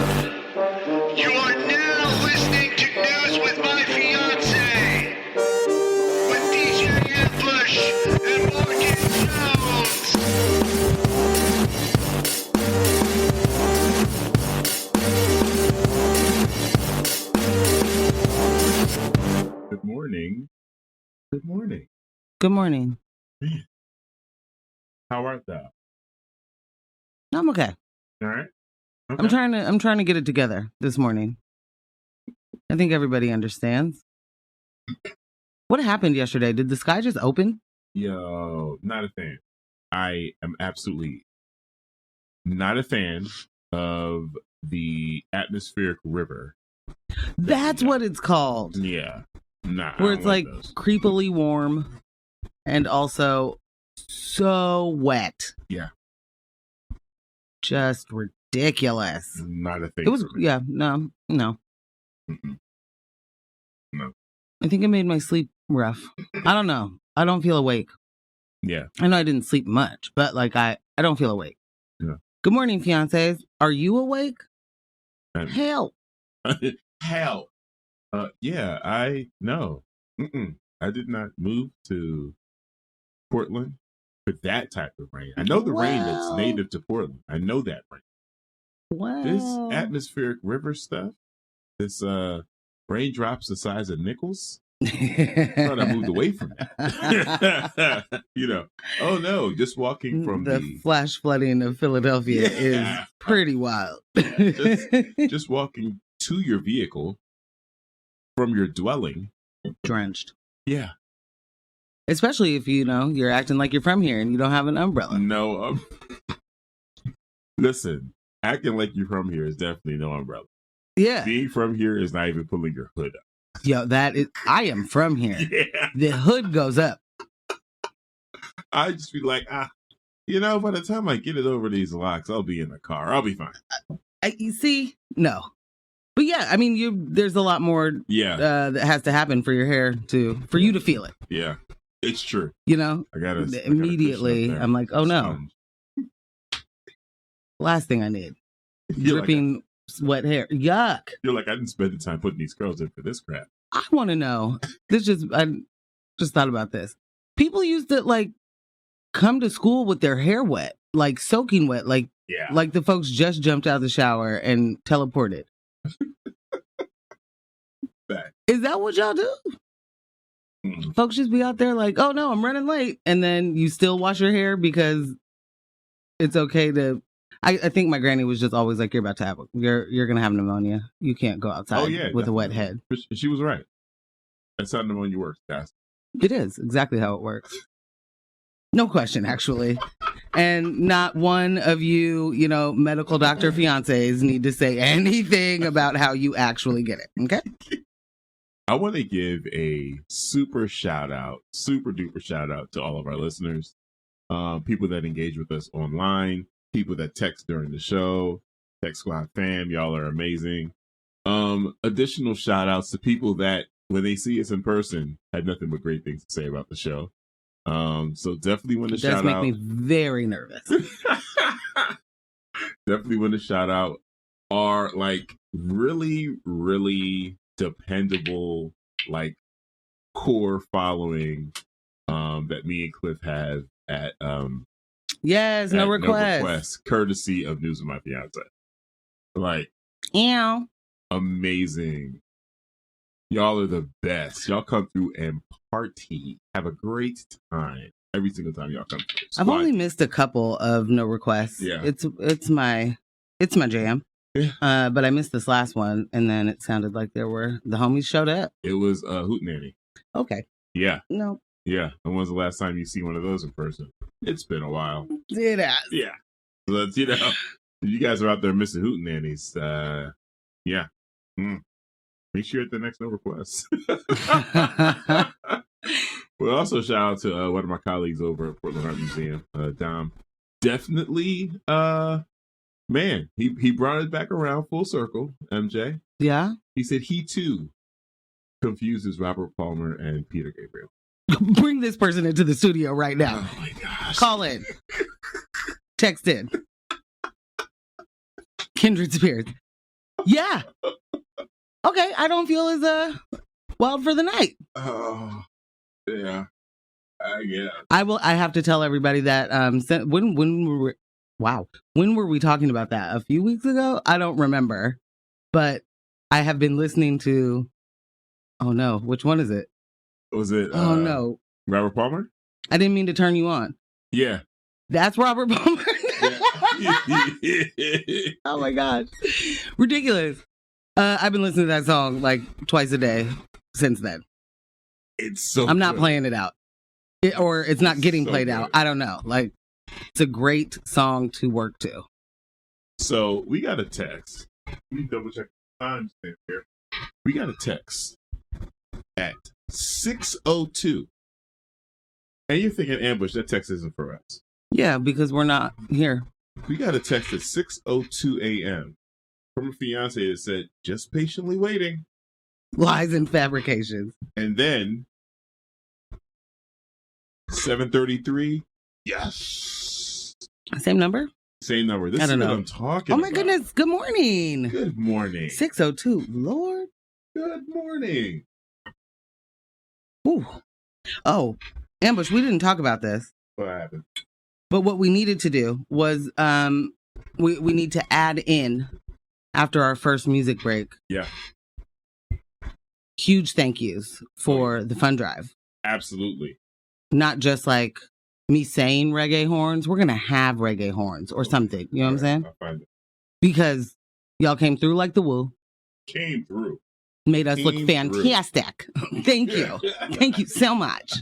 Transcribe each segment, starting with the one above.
You are now listening to News with My Fiancé with DJ Ambush and Morgan Jones. Good morning. Good morning. Good morning. Man. How art thou? I'm okay. All right. Okay. I'm trying to get it together this morning. I think everybody understands. What happened yesterday? Did the sky just open? Yo, not a fan. I am absolutely not a fan of the atmospheric river. That's what it's called. Yeah. Nah. Where it's like creepily warm and also so wet. Yeah. Just ridiculous. Not a thing. It was, for me. yeah, no. Mm-mm. No. I think it made my sleep rough. I don't know. I don't feel awake. Yeah. I know I didn't sleep much, but like I don't feel awake. Yeah. Good morning, fiancés. Are you awake? Hell. Hell. Yeah, I know. I did not move to Portland for that type of rain. I know the rain that's native to Portland. I know that rain. Wow. This atmospheric river stuff, this raindrops the size of nickels. I thought I moved away from that. Oh no, just walking from the flash flooding of Philadelphia is pretty wild. just walking to your vehicle from your dwelling. Drenched. Yeah. Especially if, you're acting like you're from here and you don't have an umbrella. No. Listen, acting like you're from here is definitely no umbrella. Yeah. Being from here is not even pulling your hood up. Yo, I am from here. Yeah. The hood goes up. I just be like, by the time I get it over these locks, I'll be in the car. I'll be fine. You see? No. But yeah, I mean, there's a lot more that has to happen for your hair for you to feel it. Yeah, it's true. I gotta immediately, I'm like, oh no. Last thing I need. Dripping wet hair. Yuck. You're like, I didn't spend the time putting these curls in for this crap. I want to know. I just thought about this. People used to come to school with their hair wet, like soaking wet, like the folks just jumped out of the shower and teleported. Is that what y'all do? Mm-hmm. Folks just be out there like, oh no, I'm running late. And then you still wash your hair because it's okay to... I think my granny was just always like, you're about to have... You're going to have pneumonia. You can't go outside with definitely. A wet head. She was right. That's how pneumonia works, guys. It is exactly how it works. No question, actually. And not one of you, medical doctor fiancés need to say anything about how you actually get it. Okay? I want to give a super duper shout out to all of our listeners, people that engage with us online, people that text during the show, Tech Squad fam, y'all are amazing. Additional shout outs to people that when they see us in person had nothing but great things to say about the show. So definitely want to shout out. It does make me very nervous. Definitely want to shout out our really, really dependable core following that me and Cliff have at yes, no request, courtesy of News of My Fiancé. Amazing. Y'all are the best. Y'all come through and party. Have a great time every single time y'all come through. I've only missed a couple of no requests. Yeah. It's my jam. Yeah. But I missed this last one, and then it sounded like the homies showed up. It was Hootenanny. Okay. Yeah. No. Yeah. And when's the last time you see one of those in person? It's been a while. It has. Yeah. So that's, if you guys are out there missing Hootenannies, yeah. Make sure at the next no request. We'll also shout out to one of my colleagues over at Portland Art Museum, Dom. Definitely, man, he brought it back around full circle, MJ. Yeah? He said he too confuses Robert Palmer and Peter Gabriel. Bring this person into the studio right now. Oh my gosh. Call in. Text in. Kindred spirits. Yeah. Okay, I don't feel as wild for the night. Oh, yeah. Yeah. I have to tell everybody that when were we talking about that? A few weeks ago? I don't remember. But I have been listening to, oh no, which one is it? Was it oh no, Robert Palmer? I didn't mean to turn you on. Yeah. That's Robert Palmer. Yeah. Oh my gosh. Ridiculous. I've been listening to that song like twice a day since then. It's so I'm not good. playing it out. Or it's not getting So played good. out. I don't know. Like, it's a great song to work to. So we got a text. Let me double check the time stamp here. We got a text at 6:02. And you're thinking, Ambush, that text isn't for us. Yeah, because we're not here. We got a text at 6:02 a.m. from a fiancé that said, just patiently waiting. Lies and fabrications. And then 7:33. Yes. Same number? Same number. This I is don't what know. I'm talking Oh about. my goodness. Good morning. Good morning. 6:02. Lord. Good morning. Ooh. Oh, Ambush, we didn't talk about this. What happened? But what we needed to do was we need to add in after our first music break. Yeah. Huge thank yous for the fund drive. Absolutely. Not just like me saying reggae horns. We're going to have reggae horns or something. You know what I'm saying? I'll find it. Because y'all came through like the woo. Came through. Made us look Came fantastic. Thank you. Thank you so much.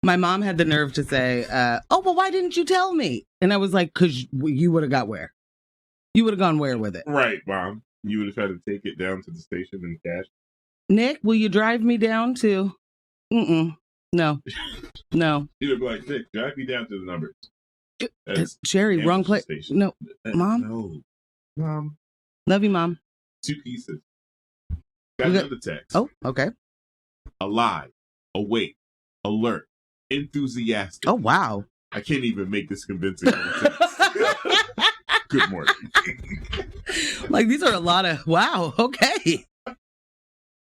My mom had the nerve to say, oh, well, why didn't you tell me? And I was like, because you would have got where? You would have gone where with it? Right, Mom. You would have tried to take it down to the station and cash. Nick, will you drive me down to? No. No. You'd have been like, Nick, drive me down to the numbers. That's Sherry, wrong Ambush place. station. No. Mom? No. Mom. Love you, Mom. 2 pieces. Got Okay. another text. Oh, okay. Alive, awake, alert, enthusiastic. Oh, wow. I can't even make this convincing of a text. Good morning. Like, these are a lot of, wow, okay.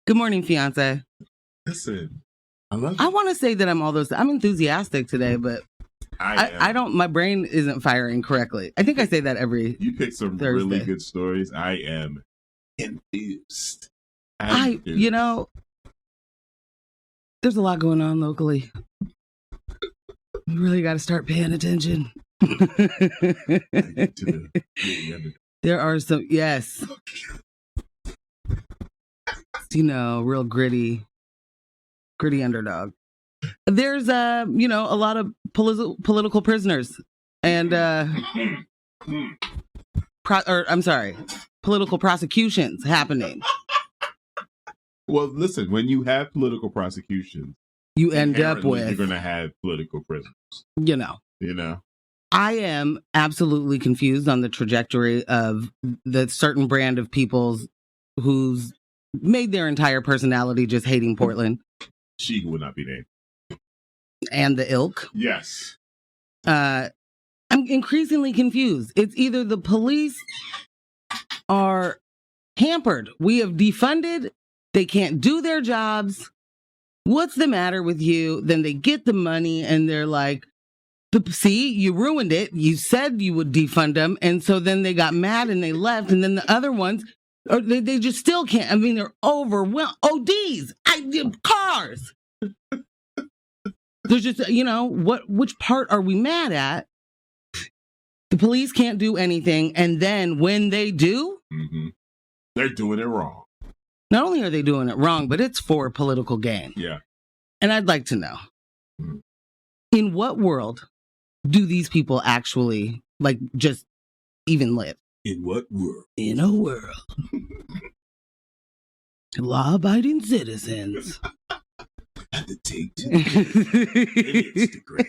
Good morning, fiance. Listen, I love I you. want to say that I'm all those, I'm enthusiastic today, but I don't, my brain isn't firing correctly. I think I say that every, You picked some Thursday. really good stories. I am enthused. you know, there's a lot going on locally. We really got to start paying attention. There are some, yes. You know, real gritty underdog. There's, a lot of political prisoners and, political prosecutions happening. Well, listen, when you have political prosecutions, You end up inherently with, you're going to have political prisoners. you know. I am absolutely confused on the trajectory of the certain brand of people's who's made their entire personality just hating Portland. She who would not be named. And the ilk. Yes. I'm increasingly confused. It's either the police are hampered. We have defunded. They can't do their jobs. What's the matter with you? Then they get the money and they're like, see, you ruined it. You said you would defund them. And so then they got mad and they left. And then the other ones, they just still can't. I mean, they're overwhelmed. ODs, cars. There's just, which part are we mad at? The police can't do anything. And then when they do, they're doing it wrong. Not only are they doing it wrong, but it's for political gain. Yeah. And I'd like to know, in what world do these people actually, just even live? In what world? In a world. Law-abiding citizens. Have to take to Instagram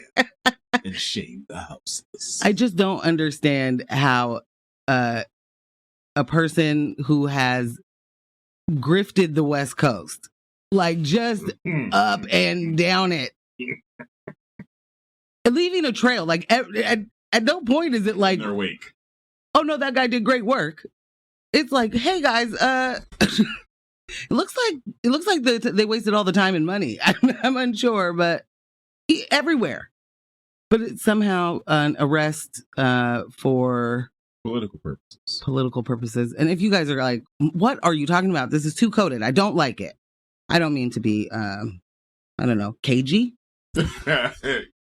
and shame the houseless. I just don't understand how a person who has grifted the West Coast, just up and down it, and leaving a trail. At no point is it in their wake. oh no, that guy did great work. It's like, hey guys, it looks like they wasted all the time and money. I'm unsure, but everywhere. But it's somehow an arrest for political purposes. And if you guys are like, what are you talking about? This is too coded. I don't like it. I don't mean to be, I don't know, cagey.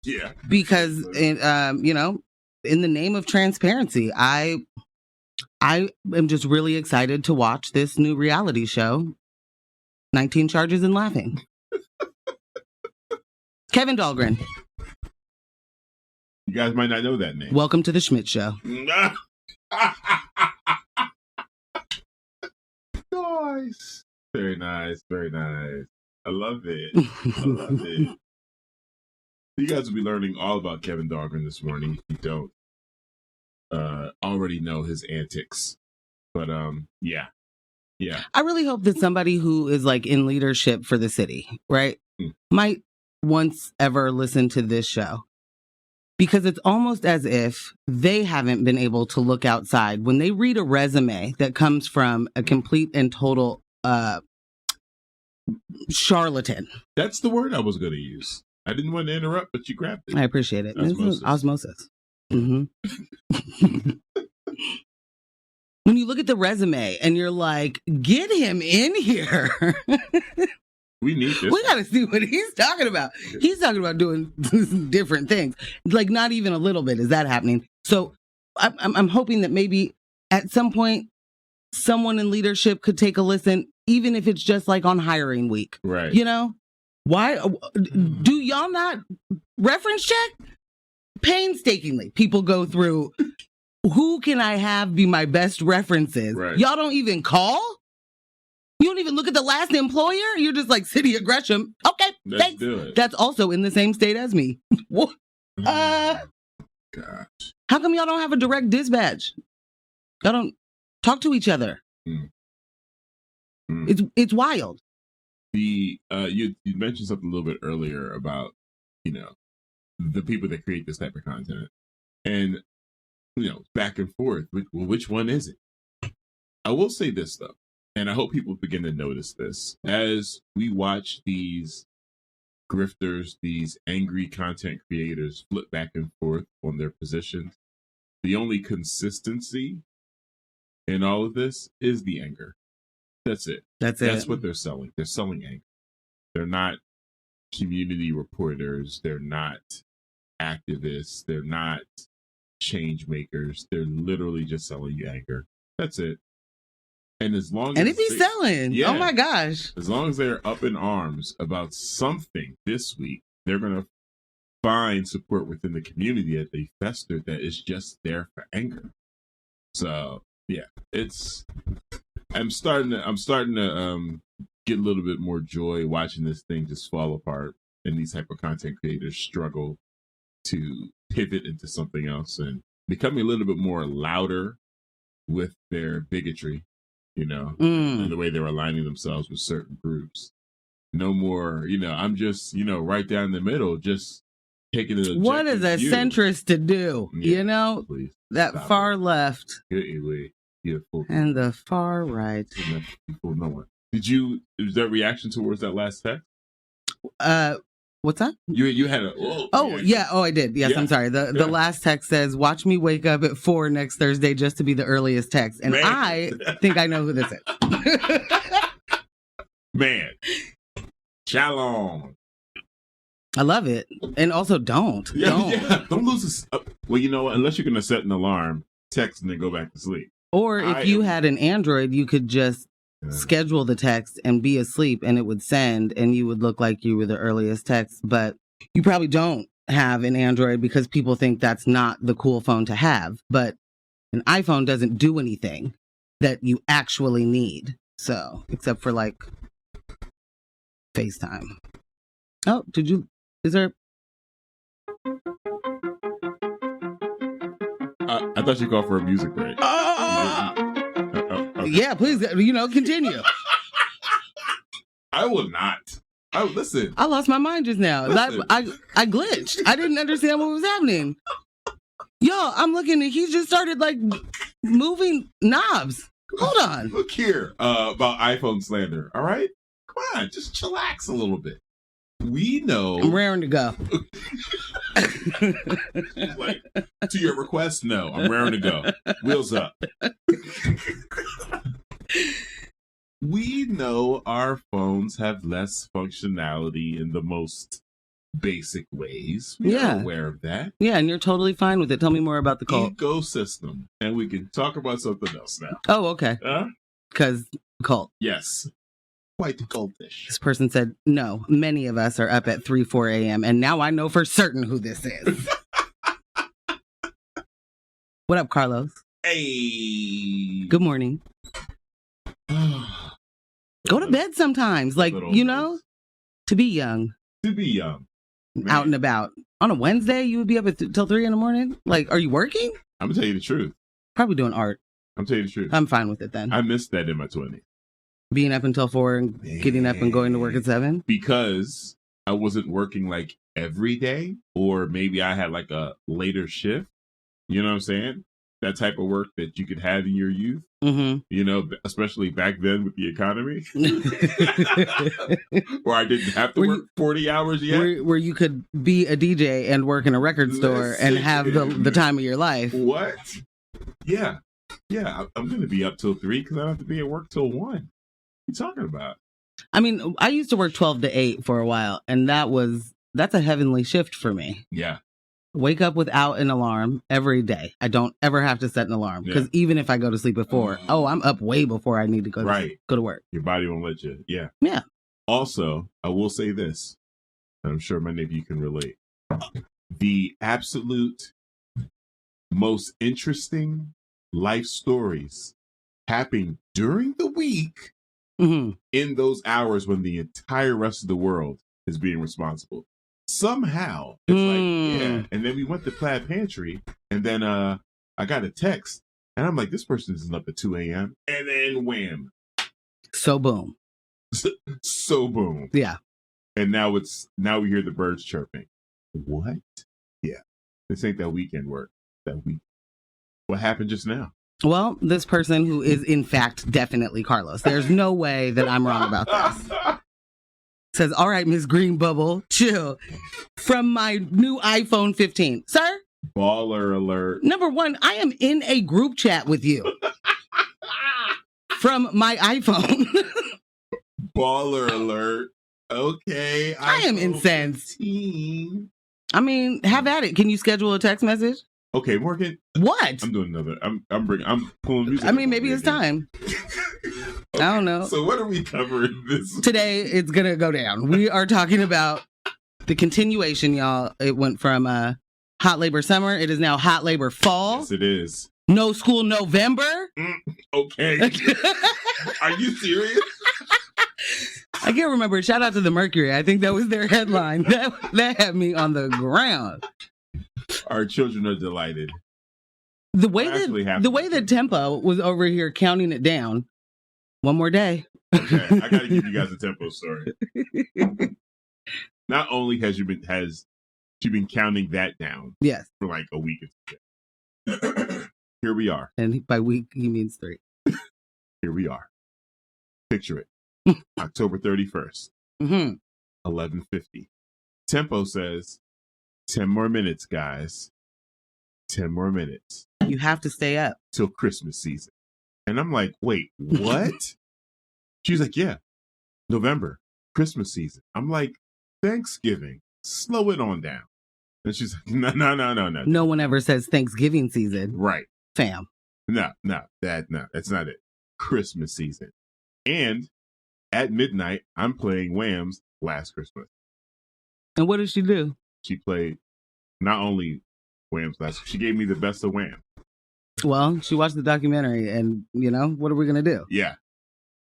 Yeah. Because, in the name of transparency, I am just really excited to watch this new reality show, 19 Charges and Laughing. Kevin Dahlgren. You guys might not know that name. Welcome to the Schmidt Show. Nice. Very nice. Very nice. I love it. I love it. You guys will be learning all about Kevin Dahlgren this morning if you don't already know his antics. But yeah. I really hope that somebody who is like in leadership for the city, right, might once ever listen to this show. Because it's almost as if they haven't been able to look outside when they read a resume that comes from a complete and total charlatan. That's the word I was going to use. I didn't want to interrupt, but you grabbed it. I appreciate it. Osmosis. Mm-hmm. When you look at the resume and you're like, get him in here. We need this. We got to see what he's talking about. He's talking about doing different things. Like, not even a little bit is that happening. So I'm hoping that maybe at some point, someone in leadership could take a listen, even if it's just like on hiring week. Right. You know? Why do y'all not reference check? Painstakingly, people go through, who can I have be my best references? Right. Y'all don't even call? You don't even look at the last employer? You're just like, City of Gresham. Okay, Let's thanks. do it. That's also in the same state as me. Gosh. How come y'all don't have a direct dispatch? Y'all don't talk to each other. It's wild. You mentioned something a little bit earlier about, the people that create this type of content. And, back and forth. Which one is it? I will say this, though. And I hope people begin to notice this. As we watch these grifters, these angry content creators flip back and forth on their positions, the only consistency in all of this is the anger. That's it. That's what they're selling. They're selling anger. They're not community reporters. They're not activists. They're not change makers. They're literally just selling you anger. That's it. And as long as it be selling. Yeah, oh my gosh. As long as they're up in arms about something this week, they're going to find support within the community that they fester that is just there for anger. So, yeah, I'm starting to get a little bit more joy watching this thing just fall apart and these type of content creators struggle to pivot into something else and becoming a little bit more louder with their bigotry. And the way they're aligning themselves with certain groups. No more, I'm just, right down the middle, just taking it. What is a centrist to do? Yeah, please, that far left and the far right. No one. Was there a reaction towards that last text? What's that? You had a yeah. Oh, I did. Yes, yeah. I'm sorry. The last text says, "Watch me wake up at 4 next Thursday just to be the earliest text." And man. I think I know who this is. Man, shalom. I love it, and also don't lose this. Well, you know what? Unless you're gonna set an alarm, text and then go back to sleep. Or if you had an Android, you could just schedule the text and be asleep and it would send and you would look like you were the earliest text. But you probably don't have an Android because people think that's not the cool phone to have. But an iPhone doesn't do anything that you actually need. So, except for like FaceTime. Oh, is there? I thought you called for a music break. Okay. Yeah, please, continue. I will not. Oh, listen. I lost my mind just now. I glitched. I didn't understand what was happening. Yo, I'm looking and he just started like moving knobs. Hold on. Look here, about iPhone slander. All right, come on, just chillax a little bit. We know. I'm raring to go. Like, to your request, no, I'm raring to go. Wheels up. We know our phones have less functionality in the most basic ways. We are aware of that. Yeah, and you're totally fine with it. Tell me more about the cult. Ecosystem. And we can talk about something else now. Oh, okay. Because cult. Yes. Quite cultish. This person said, no, many of us are up at 3, 4 a.m. And now I know for certain who this is. What up, Carlos? Hey. Good morning. Go to bed sometimes. Like, you know, to be young. To be young. Man. Out and about. On a Wednesday, you would be up till 3 in the morning? Like, are you working? I'm going to tell you the truth. Probably doing art. I'm telling you the truth. I'm fine with it then. I missed that in my 20s. Being up until 4 and getting up and going to work at 7? Because I wasn't working like every day, or maybe I had like a later shift. You know what I'm saying? That type of work that you could have in your youth. Mm-hmm. You know, especially back then with the economy. Where I didn't have to work 40 hours yet. Where you could be a DJ and work in a record store and have the time of your life. What? Yeah. Yeah, I'm going to be up till 3 because I don't have to be at work till 1. What are you talking about? I mean, I used to work 12 to 8 for a while, and that's a heavenly shift for me. Yeah. Wake up without an alarm every day. I don't ever have to set an alarm because even if I go to sleep at 4, I'm up way before I need to go to work. Your body won't let you. Yeah. Yeah. Also, I will say this, and I'm sure many of you can relate. The absolute most interesting life stories happen during the week in those hours when the entire rest of the world is being responsible. Somehow it's like, yeah. And then we went to Plaid Pantry, and then I got a text, and I'm like, this person isn't up at 2 a.m. And then wham. So boom. So boom. Yeah. And now we hear the birds chirping. What? Yeah. This ain't that weekend work. That week. What happened just now? Well, this person who is in fact definitely Carlos. There's no way that I'm wrong about this. Says, all right, Miss Green Bubble, chill. From my new iPhone 15. Sir? Baller alert. Number one, I am in a group chat with you. From my iPhone. Baller alert. Okay. I am incensed. 15. I mean, have at it. Can you schedule a text message? Okay, Morgan. What? I'm doing another. I'm pulling music. I mean, maybe it's time. Okay. I don't know. So what are we covering this? Today, it's going to go down. We are talking about the continuation, y'all. It went from hot labor summer. It is now hot labor fall. Yes, it is. No school November. Okay. Are you serious? I can't remember. Shout out to the Mercury. I think that was their headline. That had me on the ground. Our children are delighted. The way that Tempo was over here counting it down. One more day. Okay, I got to give you guys a Tempo story. Not only has she been counting that down, yes, for like a week. Here we are, and by week he means 3. Here we are. Picture it. October 31st, 11:50. Tempo says, 10 more minutes, guys. 10 more minutes. You have to stay up till Christmas season. And I'm like, wait, what? She's like, yeah, November, Christmas season. I'm like, Thanksgiving, slow it on down. And she's like, no. No one ever says Thanksgiving season. Right. Fam. No, that's not it. Christmas season. And at midnight, I'm playing Wham's Last Christmas. And what did she do? She played not only Wham's Last, she gave me the best of Wham. Well, she watched the documentary, and, what are we going to do? Yeah,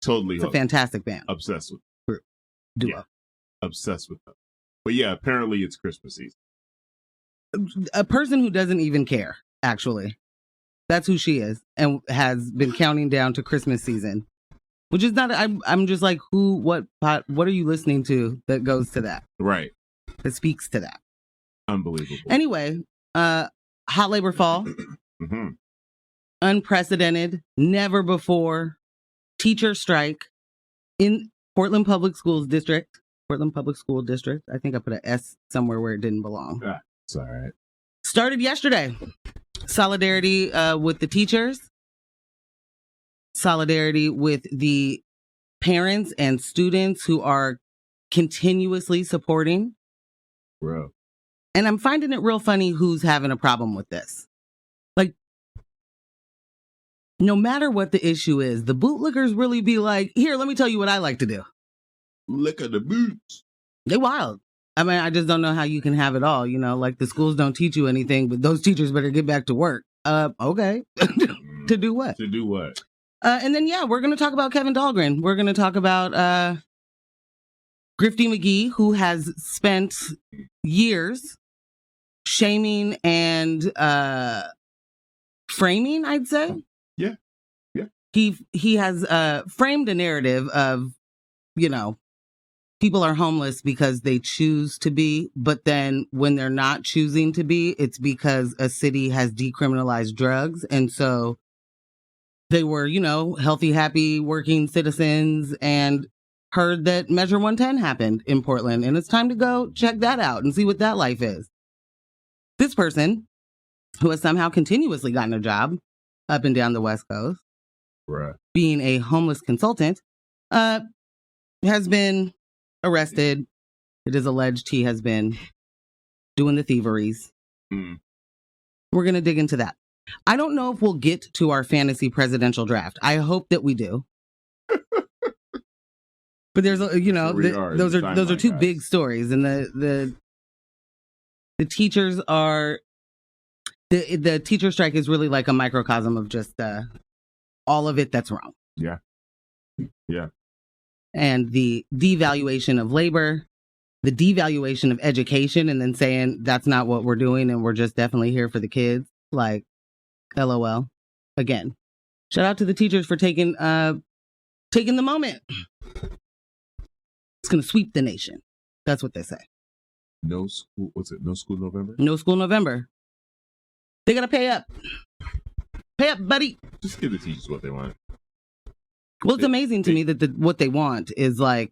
totally. It's a fantastic band. Obsessed with group. Duo. Yeah, obsessed with them. But yeah, apparently it's Christmas season. A person who doesn't even care, actually. That's who she is, and has been counting down to Christmas season. Which is not, I'm just like, what are you listening to that goes to that? Right. That speaks to that. Unbelievable. Anyway, hot labor fall. unprecedented, never before teacher strike in Portland Public School District. I think I put an S somewhere where it didn't belong. It's all right. Started yesterday. Solidarity with the teachers. Solidarity with the parents and students who are continuously supporting. Bro. And I'm finding it real funny who's having a problem with this. Like, no matter what the issue is, the bootlickers really be like, here, let me tell you what I like to do. Lick of the boots. They wild. I mean, I just don't know how you can have it all. You know, like the schools don't teach you anything, but those teachers better get back to work. Okay. To do what? To do what? And then, yeah, we're going to talk about Kevin Dahlgren. We're going to talk about Grifty McGee, who has spent years shaming and framing, I'd say. Yeah. He has framed a narrative of, you know, people are homeless because they choose to be, but then when they're not choosing to be, it's because a city has decriminalized drugs. And so they were, you know, healthy, happy, working citizens and heard that Measure 110 happened in Portland. And it's time to go check that out and see what that life is. This person, who has somehow continuously gotten a job up and down the West Coast, right, being a homeless consultant, has been arrested. It is alleged he has been doing the thieveries. Mm. We're going to dig into that. I don't know if we'll get to our fantasy presidential draft. I hope that we do. But there's, you know, those are two big stories, and the teachers are the teacher strike is really like a microcosm of just all of it that's wrong. Yeah. And the devaluation of labor, the devaluation of education, and then saying that's not what we're doing and we're just definitely here for the kids. Like, LOL. Again, shout out to the teachers for taking the moment. It's going to sweep the nation. That's what they say. No school. What's it? No school November? No school November. They got to pay up. Pay up, buddy. Just give the teachers what they want. Well, it's amazing to me that what they want is like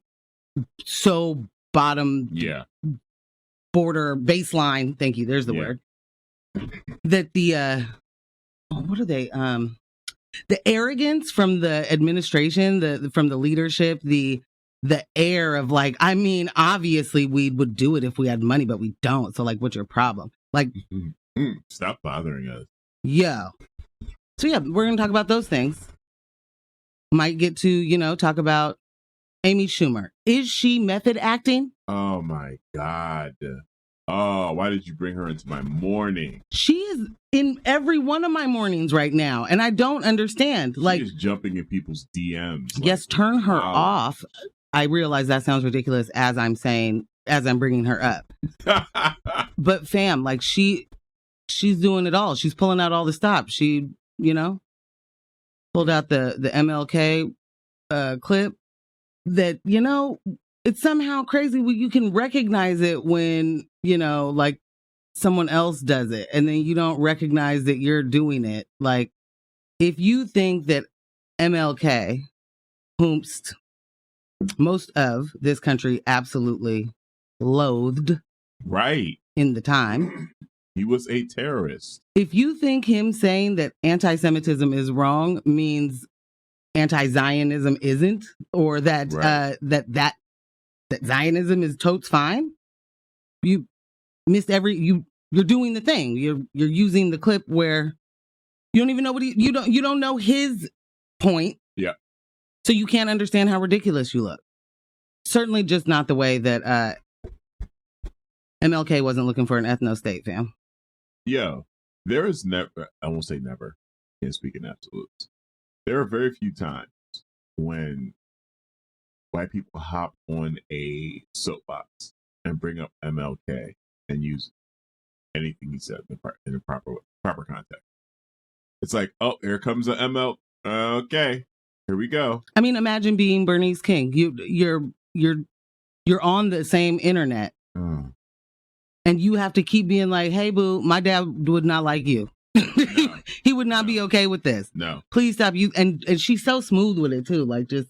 so bottom border baseline. Thank you. There's the word. That the what are they? The arrogance from the administration, from the leadership, the air of like, I mean, obviously we would do it if we had money, but we don't. So like, what's your problem? Like, stop bothering us. Yeah. So yeah, we're gonna talk about those things. Might get to, you know, talk about Amy Schumer. Is she method acting? Oh my God. Oh, why did you bring her into my morning? She is in every one of my mornings right now, and I don't understand. Like, she is jumping in people's DMs. Like, yes, turn her off. I realize that sounds ridiculous as I'm bringing her up. But fam, like she's doing it all. She's pulling out all the stops. She, you know, pulled out the MLK clip that, you know, it's somehow crazy. You can recognize it when, you know, like someone else does it and then you don't recognize that you're doing it. Like, if you think that MLK, whomst most of this country absolutely loathed, right, in the time, he was a terrorist. If you think him saying that anti-Semitism is wrong means anti-Zionism isn't, or that that Zionism is totes fine, you missed you're doing the thing. You're using the clip where you don't even know what you don't know his point. Yeah. So you can't understand how ridiculous you look. Certainly just not the way that MLK wasn't looking for an ethno-state, fam. Yo, there is never, I won't say never, can't speak in absolutes. There are very few times when white people hop on a soapbox and bring up MLK and use anything he said in the proper context. It's like, oh, here comes the ML. Okay, here we go. I mean, imagine being Bernice King. You're on the same internet, and you have to keep being like, "Hey, boo, my dad would not like you. Yeah. he He would not be okay with this. No. Please stop you. And she's so smooth with it too. Like just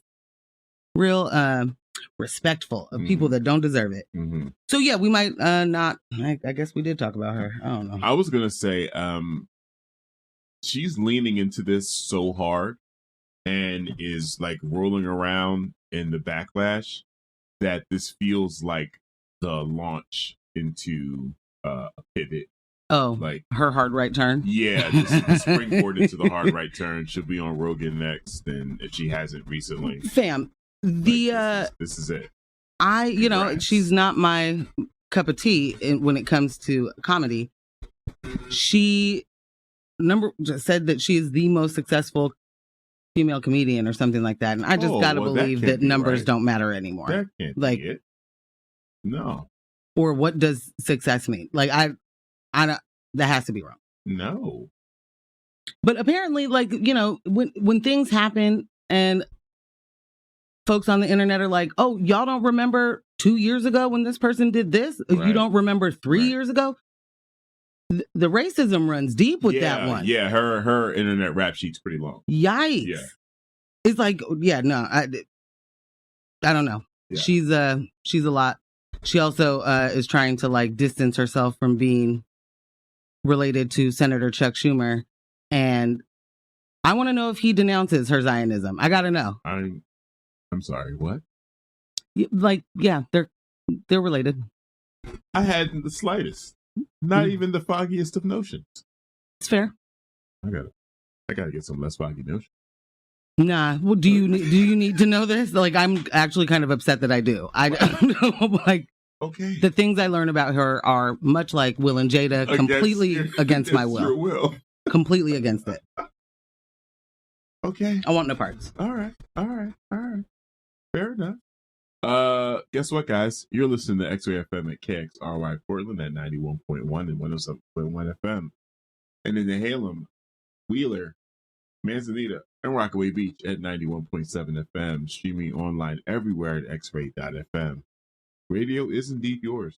real respectful of people that don't deserve it. Mm-hmm. So yeah, we might not. I guess we did talk about her. I don't know. I was gonna say, she's leaning into this so hard and is like rolling around in the backlash that this feels like the launch into a pivot. Oh, like her hard right turn. Yeah, the springboard into the hard right turn. She'll be on Rogan next, and if she hasn't recently, fam. The this is it. She's not my cup of tea when it comes to comedy. She said that she is the most successful female comedian or something like that, and I just gotta believe that numbers don't matter anymore. That can't be it. No. Or what does success mean? Like I don't. That has to be wrong. No. But apparently, like when things happen and folks on the internet are like, "Oh, y'all don't remember 2 years ago when this person did this? Right. You don't remember 3 years ago?" The racism runs deep with that one. Yeah, her internet rap sheet's pretty long. Yikes! Yeah. It's like, no, I don't know. Yeah. She's a lot. She also is trying to like distance herself from being related to Senator Chuck Schumer, and I want to know if he denounces her Zionism. I gotta know. I'm sorry, what? They're related. I hadn't the slightest, not even the foggiest of notions. It's fair. I gotta get some less foggy notions. Nah. Well, do you need to know this? Like, I'm actually kind of upset that I do. I don't know. Like, okay. The things I learn about her are much like Will and Jada, completely against my will. Your will. Completely against it. Okay. I want no parts. All right. Fair enough. Guess what, guys? You're listening to X-Ray FM at KXRY Portland at 91.1 and 107.1 FM. And in the Halem, Wheeler, Manzanita, and Rockaway Beach at 91.7 FM. Streaming online everywhere at xray.fm. Radio is indeed yours.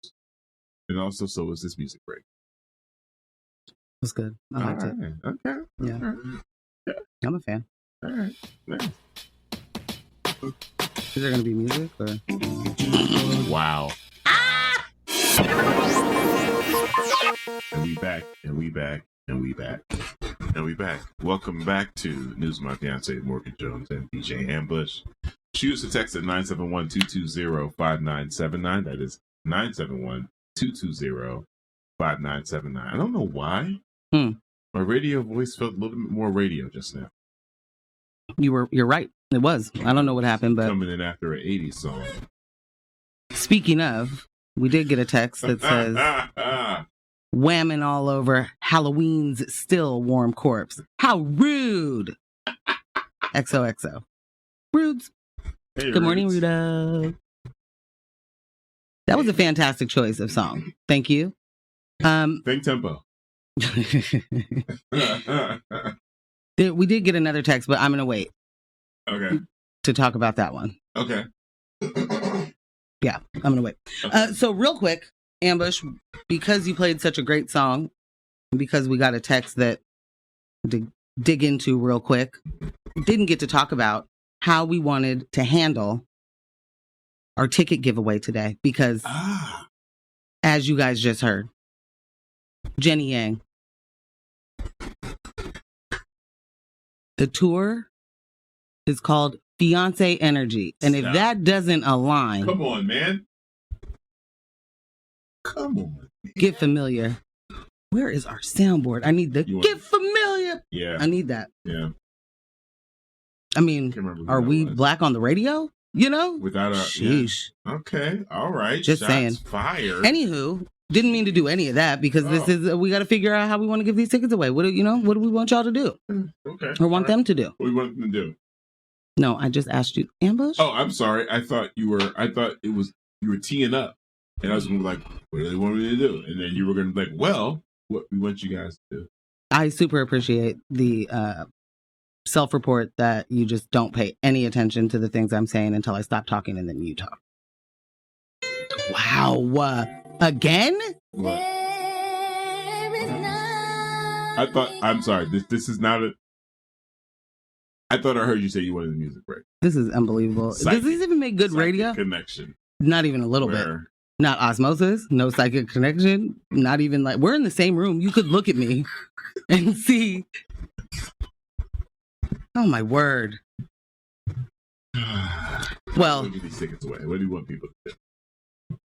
And also, so is this music break. That's good. I liked it. Okay. Yeah. Yeah. I'm a fan. All right. Nice. Is there going to be music? Or? Wow. And we back. Welcome back to News of My Fiancé, Morgan Jones, and DJ Ambush. Shoot us a text at 971-220-5979. That is 971-220-5979. I don't know why. My radio voice felt a little bit more radio just now. You're right. It was. I don't know what happened, but coming in after an 80s song. Speaking of, we did get a text that says whamming all over Halloween's still warm corpse. How rude. XOXO. Rudes. Hey, good morning, Ruda. That was a fantastic choice of song. Thank you. Think tempo. We did get another text, but I'm going to wait. Okay. To talk about that one. Okay. Yeah, I'm going to wait. Okay. So real quick, Ambush, because you played such a great song, and because we got a text that to dig into real quick, didn't get to talk about how we wanted to handle our ticket giveaway today. Because as you guys just heard, Jenny Yang, the tour is called Fiancé Energy. And if that doesn't align... Come on, man. Come on. Get familiar. Where is our soundboard? I need the get familiar. Yeah. I need that. Yeah. I mean, are we black on the radio? You know? Without a... Sheesh. Yeah. Okay. All right. Just saying. Fired. Anywho, didn't mean to do any of that because this is... we got to figure out how we want to give these tickets away. What do we want y'all to do? Okay. Or want them to do? What do we want them to do? No, I just asked you. Ambush? Oh, I'm sorry. I thought you were teeing up. And I was going to be like, what do they want me to do? And then you were going to be like, well, what we want you guys to do. I super appreciate the self-report that you just don't pay any attention to the things I'm saying until I stop talking and then you talk. Wow. Again? What? I'm sorry. This is not a. I thought I heard you say you wanted a music break. This is unbelievable. Does this even make good radio? Connection. Not even a little bit. Not osmosis. No psychic connection. Not even like we're in the same room. You could look at me and see. Oh my word. Well, get these tickets away. What do you want people to do?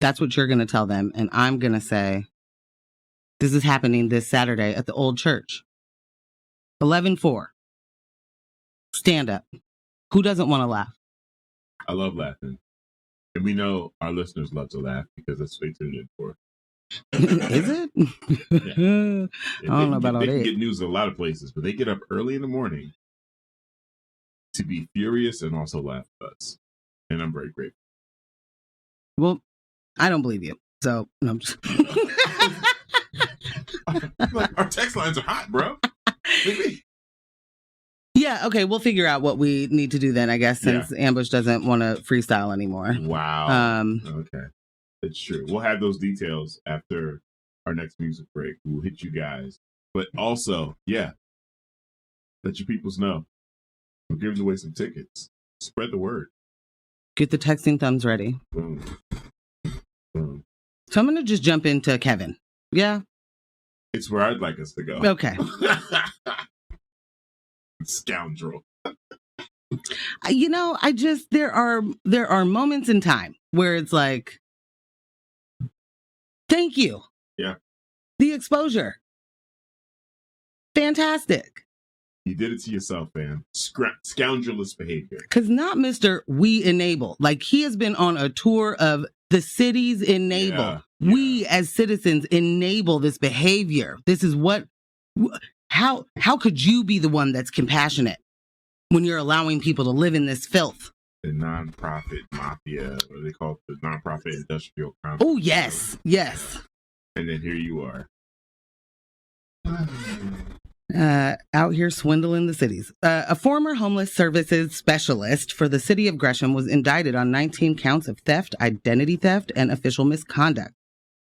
That's what you're going to tell them, and I'm going to say, this is happening this Saturday at the old church. 11-4. Stand up. Who doesn't want to laugh? I love laughing. And we know our listeners love to laugh because that's what they tune in for. Is it? Yeah. I don't know about all that. They can get news in a lot of places, but they get up early in the morning to be furious and also laugh at us. And I'm very grateful. Well, I don't believe you. So, no, I'm just... Our text lines are hot, bro. Yeah, okay, we'll figure out what we need to do then, I guess, since Ambush doesn't want to freestyle anymore. Wow. Okay. It's true. We'll have those details after our next music break. We'll hit you guys. But also, let your peoples know. We're giving away some tickets. Spread the word. Get the texting thumbs ready. Boom. Boom. So I'm going to just jump into Kevin. Yeah? It's where I'd like us to go. Okay. Scoundrel. You know, there are moments in time where it's like, thank you. Yeah. The exposure. Fantastic. You did it to yourself, man. Scoundrelous behavior. Because not Mr. We Enable. Like, he has been on a tour of the cities enable. Yeah. We as citizens enable this behavior. This is what... How could you be the one that's compassionate when you're allowing people to live in this filth? The nonprofit mafia, what do they call it? The nonprofit industrial complex. Oh, yes. Yes. And then here you are. Out here swindling the cities. A former homeless services specialist for the city of Gresham was indicted on 19 counts of theft, identity theft, and official misconduct.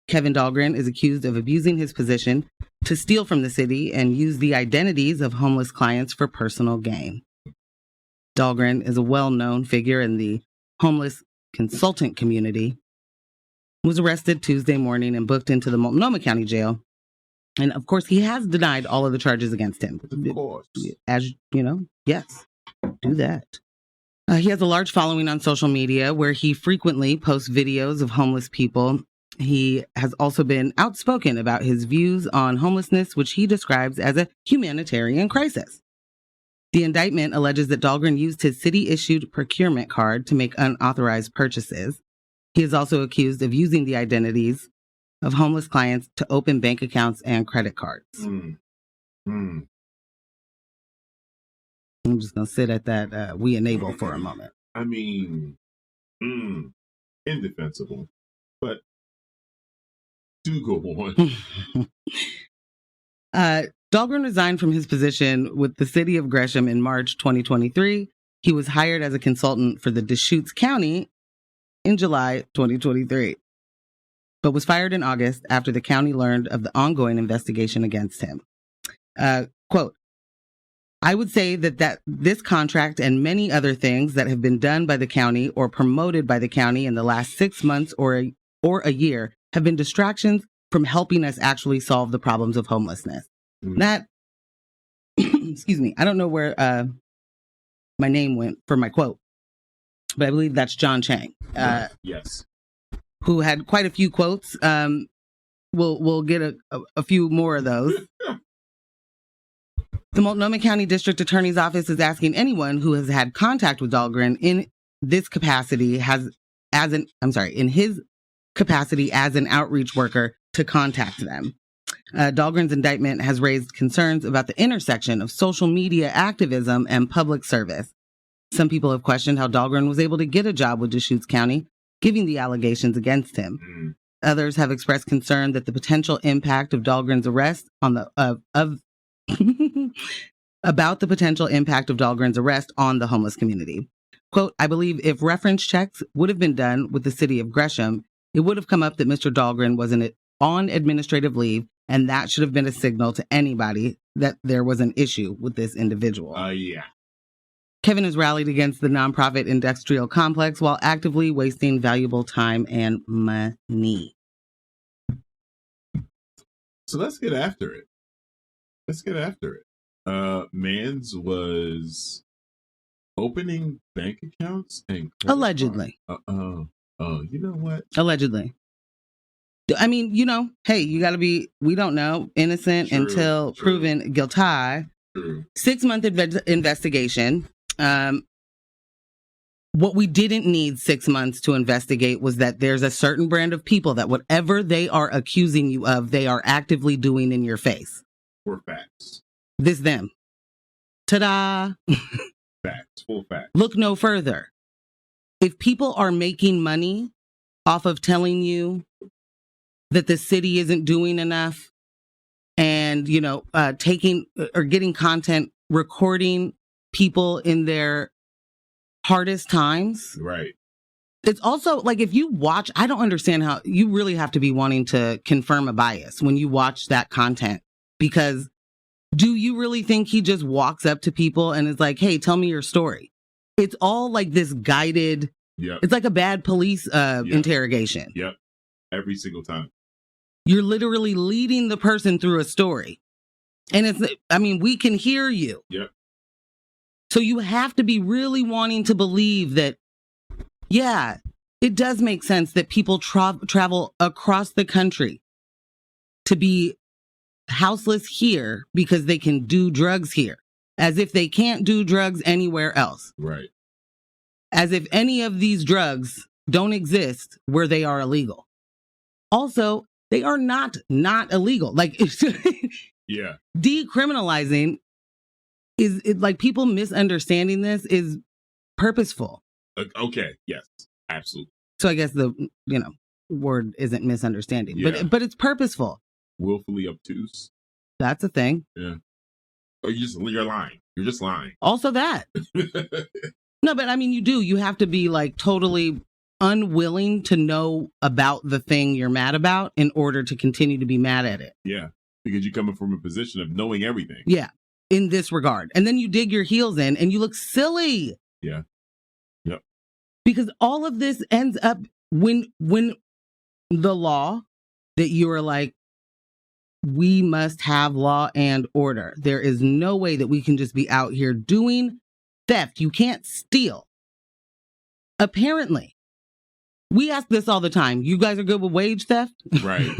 Kevin Dahlgren is accused of abusing his position to steal from the city and use the identities of homeless clients for personal gain. Dahlgren is a well-known figure in the homeless consultant community, was arrested Tuesday morning and booked into the Multnomah County Jail. And of course, he has denied all of the charges against him. Of course. As you know, yes, do that. He has a large following on social media where he frequently posts videos of homeless people. He has also been outspoken about his views on homelessness, which he describes as a humanitarian crisis. The indictment alleges that Dahlgren used his city-issued procurement card to make unauthorized purchases. He is also accused of using the identities of homeless clients to open bank accounts and credit cards. I'm just going to sit at that we enable for a moment. I mean, indefensible, but do go on. Dahlgren resigned from his position with the city of Gresham in March 2023. He was hired as a consultant for the Deschutes County in July 2023, but was fired in August after the county learned of the ongoing investigation against him. Quote, I would say that this contract and many other things that have been done by the county or promoted by the county in the last 6 months or a year have been distractions from helping us actually solve the problems of homelessness. That, excuse me, I don't know where my name went for my quote, but I believe that's John Chang. Yes. Who had quite a few quotes. We'll get a few more of those. The Multnomah County District Attorney's Office is asking anyone who has had contact with Dahlgren in this capacity in his capacity as an outreach worker to contact them. Dahlgren's indictment has raised concerns about the intersection of social media activism and public service. Some people have questioned how Dahlgren was able to get a job with Deschutes County, given the allegations against him. Others have expressed concern that the potential impact of Dahlgren's arrest on about the potential impact of Dahlgren's arrest on the homeless community. Quote, I believe if reference checks would have been done with the city of Gresham, it would have come up that Mr. Dahlgren was on administrative leave And that should have been a signal to anybody that there was an issue with this individual. Yeah. Kevin has rallied against the nonprofit industrial complex while actively wasting valuable time and money. So let's get after it. Mans was opening bank accounts and allegedly. Oh, you know what? Allegedly. I mean, hey, you got to be, we don't know, innocent until proven guilty. True. 6-month investigation. What we didn't need 6 months to investigate was that there's a certain brand of people that whatever they are accusing you of, they are actively doing in your face. For facts. This them. Ta-da. Facts. Full facts. Look no further. If people are making money off of telling you that the city isn't doing enough and, taking or getting content, recording people in their hardest times. Right. It's also like if you watch, I don't understand how you really have to be wanting to confirm a bias when you watch that content, because do you really think he just walks up to people and is like, hey, tell me your story? It's all like this guided. Yep. It's like a bad police interrogation. Yep. Every single time. You're literally leading the person through a story. And we can hear you. Yep. So you have to be really wanting to believe that, yeah, it does make sense that people travel across the country to be houseless here because they can do drugs here, as if they can't do drugs anywhere else. Right. As if any of these drugs don't exist where they are illegal. Also, they are not illegal. Like, yeah. Decriminalizing is like people misunderstanding this is purposeful. Okay. Yes, absolutely. So I guess the, word isn't misunderstanding, but it's purposeful. Willfully obtuse. That's a thing. Yeah. Or you're lying. You're just lying. Also that. No, but you have to be like totally unwilling to know about the thing you're mad about in order to continue to be mad at it. Yeah. Because you're coming from a position of knowing everything. Yeah. In this regard. And then you dig your heels in and you look silly. Yeah. Yep. Because all of this ends up when the law that you are like, we must have law and order. There is no way that we can just be out here doing theft. You can't steal. Apparently. We ask this all the time. You guys are good with wage theft? Right.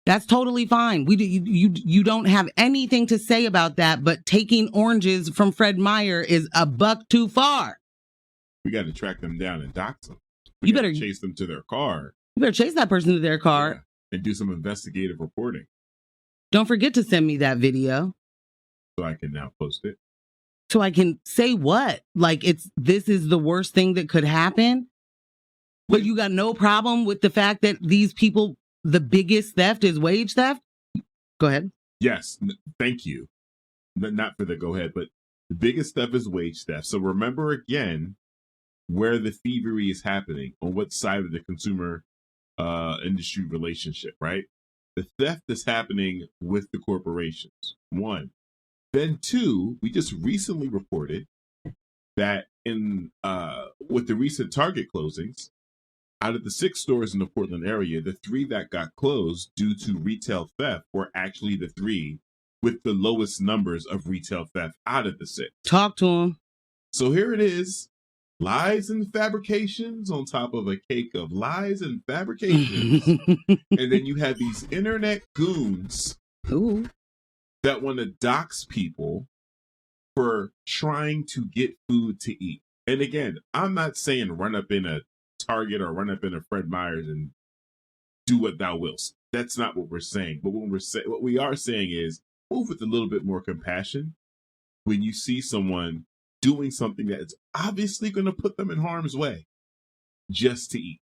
That's totally fine. You don't have anything to say about that, but taking oranges from Fred Meyer is a buck too far. We got to track them down and dox them. You better chase them to their car. You better chase that person to their car. Yeah, and do some investigative reporting. Don't forget to send me that video. So I can now post it. So I can say what? Like this is the worst thing that could happen? But you got no problem with the fact that these people, the biggest theft is wage theft? Go ahead. Yes. Thank you. Not for the go ahead, but the biggest theft is wage theft. So remember again where the thievery is happening, on what side of the consumer industry relationship, right? The theft is happening with the corporations. 1. Then 2, we just recently reported that with the recent Target closings, out of the 6 stores in the Portland area, the 3 that got closed due to retail theft were actually the 3 with the lowest numbers of retail theft out of the 6. Talk to them. So here it is. Lies and fabrications on top of a cake of lies and fabrications. And then you have these internet goons that want to dox people for trying to get food to eat. And again, I'm not saying run up in a Target or run up in a Fred Meyer's and do what thou wilt. That's not what we're saying. But what we are saying is move with a little bit more compassion when you see someone doing something that is obviously going to put them in harm's way just to eat.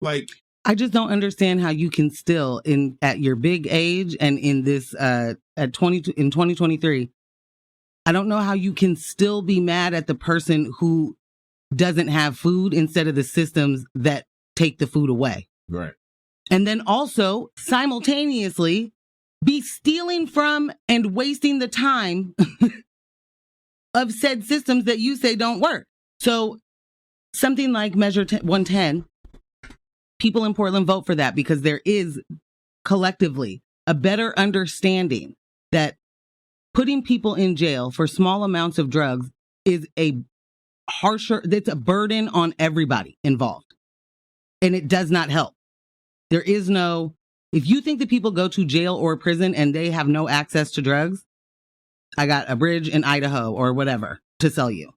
Like, I just don't understand how you can still at your big age and in this in 2023, I don't know how you can still be mad at the person who doesn't have food instead of the systems that take the food away. Right. And then also simultaneously be stealing from and wasting the time of said systems that you say don't work. So something like Measure 110, people in Portland vote for that because there is collectively a better understanding that putting people in jail for small amounts of drugs is it's a burden on everybody involved. And it does not help. There is no, if you think that people go to jail or prison and they have no access to drugs, I got a bridge in Idaho or whatever to sell you.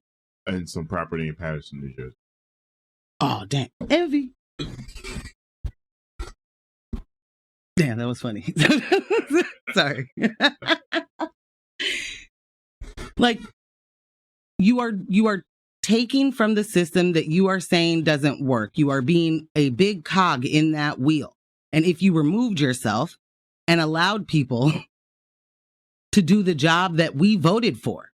And some property in Patterson, New Jersey. Oh, damn. Envy. Damn, that was funny. Sorry. Like, you are taking from the system that you are saying doesn't work. You are being a big cog in that wheel. And if you removed yourself and allowed people to do the job that we voted for.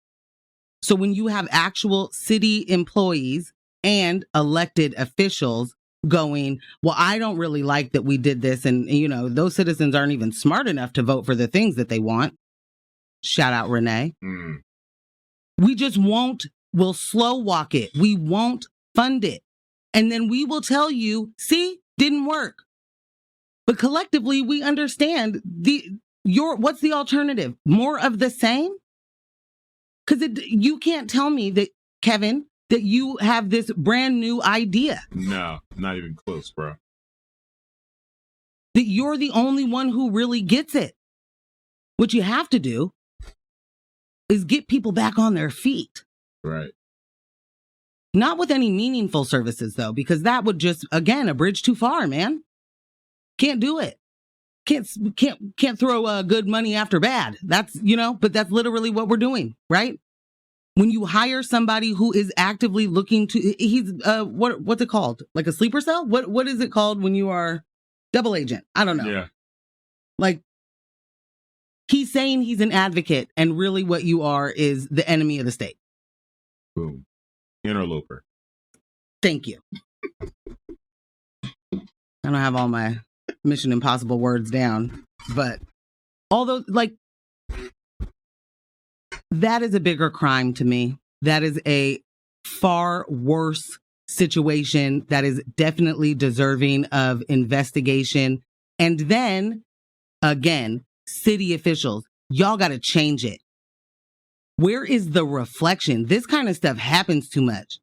So when you have actual city employees and elected officials going, well, I don't really like that we did this. And, you know, those citizens aren't even smart enough to vote for the things that they want. Shout out Renee. We just we'll slow walk it. We won't fund it. And then we will tell you, see, didn't work. But collectively, we understand what's the alternative? More of the same? Because you can't tell me that, Kevin, that you have this brand new idea. No, not even close, bro. That you're the only one who really gets it. What you have to do is get people back on their feet. Right. Not with any meaningful services, though, because that would just, again, a bridge too far, man. Can't do it. Can't throw good money after bad. That's, but that's literally what we're doing, right? When you hire somebody who is actively looking to, he's, what's it called? Like a sleeper cell? What is it called when you are double agent? I don't know. Yeah. Like, he's saying he's an advocate, and really what you are is the enemy of the state. Boom. Interloper. Thank you. I don't have all my Mission Impossible words down, but although, like, that is a bigger crime to me. That is a far worse situation that is definitely deserving of investigation. And then, again, city officials, y'all got to change it. Where is the reflection? This kind of stuff happens too much.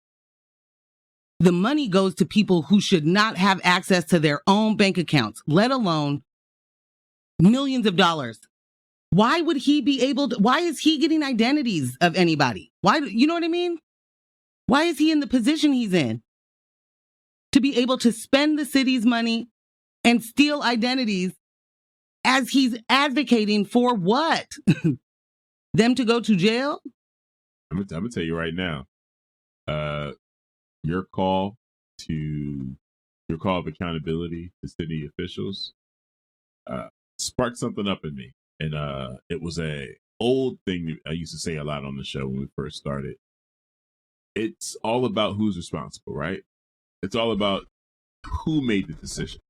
The money goes to people who should not have access to their own bank accounts, let alone millions of dollars. Why would he be able to? Why is he getting identities of anybody? Why? You know what I mean? Why is he in the position he's in? To be able to spend the city's money and steal identities as he's advocating for what? Them to go to jail? I'm gonna tell you right now. Your call of accountability to city officials sparked something up in me. And it was a old thing I used to say a lot on the show when we first started. It's all about who's responsible, right? It's all about who made the decision.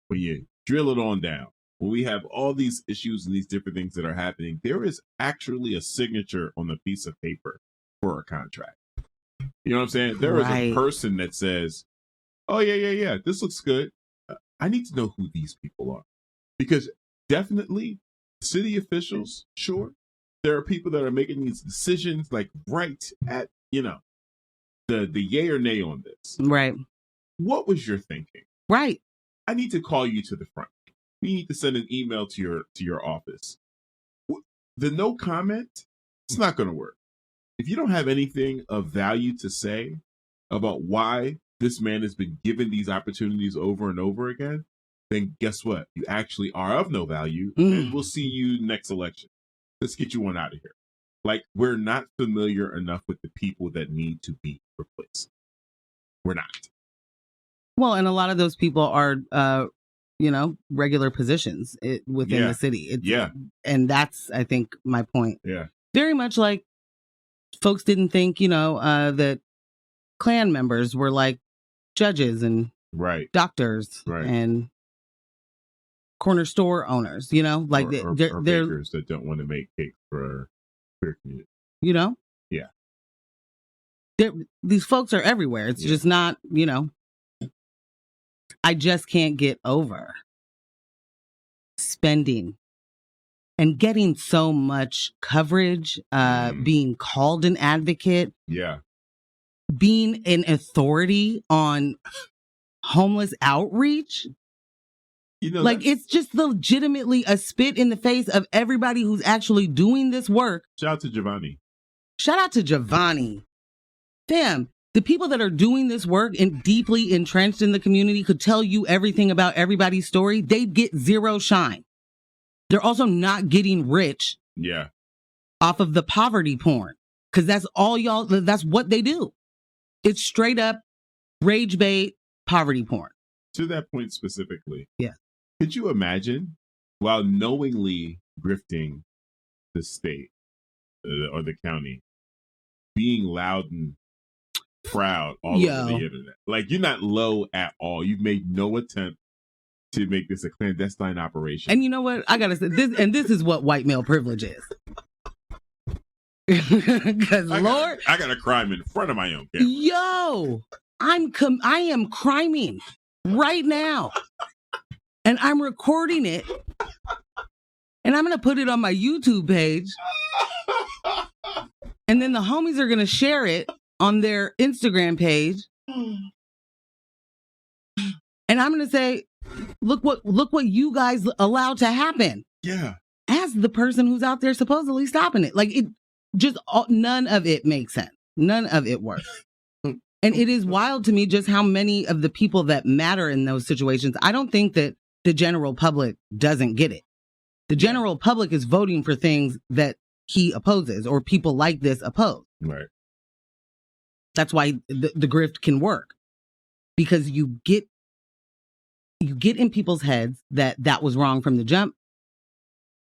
When you drill it on down, when we have all these issues and these different things that are happening, there is actually a signature on the piece of paper for a contract. You know what I'm saying? There is a person that says, oh, yeah, this looks good. I need to know who these people are. Because definitely city officials, sure, there are people that are making these decisions like right at, the yay or nay on this. Right. What was your thinking? Right. I need to call you to the front. We need to send an email to your office. The no comment, it's not going to work. If you don't have anything of value to say about why this man has been given these opportunities over and over again, then guess what? You actually are of no value, and we'll see you next election. Let's get you on out of here. Like, we're not familiar enough with the people that need to be replaced. We're not. Well, and a lot of those people are, regular positions within the city. And that's, I think, my point. Yeah. Very much like folks didn't think, that Klan members were like judges and doctors and corner store owners, like or they're bakers that don't want to make cake for queer community. Yeah. These folks are everywhere. It's just not, I just can't get over spending and getting so much coverage, being called an advocate. Yeah. Being an authority on homeless outreach. Like, it's just legitimately a spit in the face of everybody who's actually doing this work. Shout out to Giovanni. Fam, the people that are doing this work and deeply entrenched in the community could tell you everything about everybody's story. They get zero shine. They're also not getting rich off of the poverty porn. Because that's what they do. It's straight up rage bait poverty porn. To that point specifically. Yeah. Could you imagine, while knowingly grifting the state or the county, being loud and proud all over the internet? Like, you're not low at all. You've made no attempt to make this a clandestine operation. And you know what? I gotta say this is what white male privilege is. Because I got a crime in front of my own camera. Yo, I am criming right now, and I'm recording it, and I'm gonna put it on my YouTube page, and then the homies are gonna share it on their Instagram page, and I'm gonna say, look what you guys allowed to happen. Yeah, as the person who's out there supposedly stopping it, like it. Just none of it makes sense. None of it works. And it is wild to me just how many of the people that matter in those situations. I don't think that the general public doesn't get it. The general public is voting for things that he opposes or people like this oppose. Right. That's why the grift can work, because you get in people's heads that was wrong from the jump.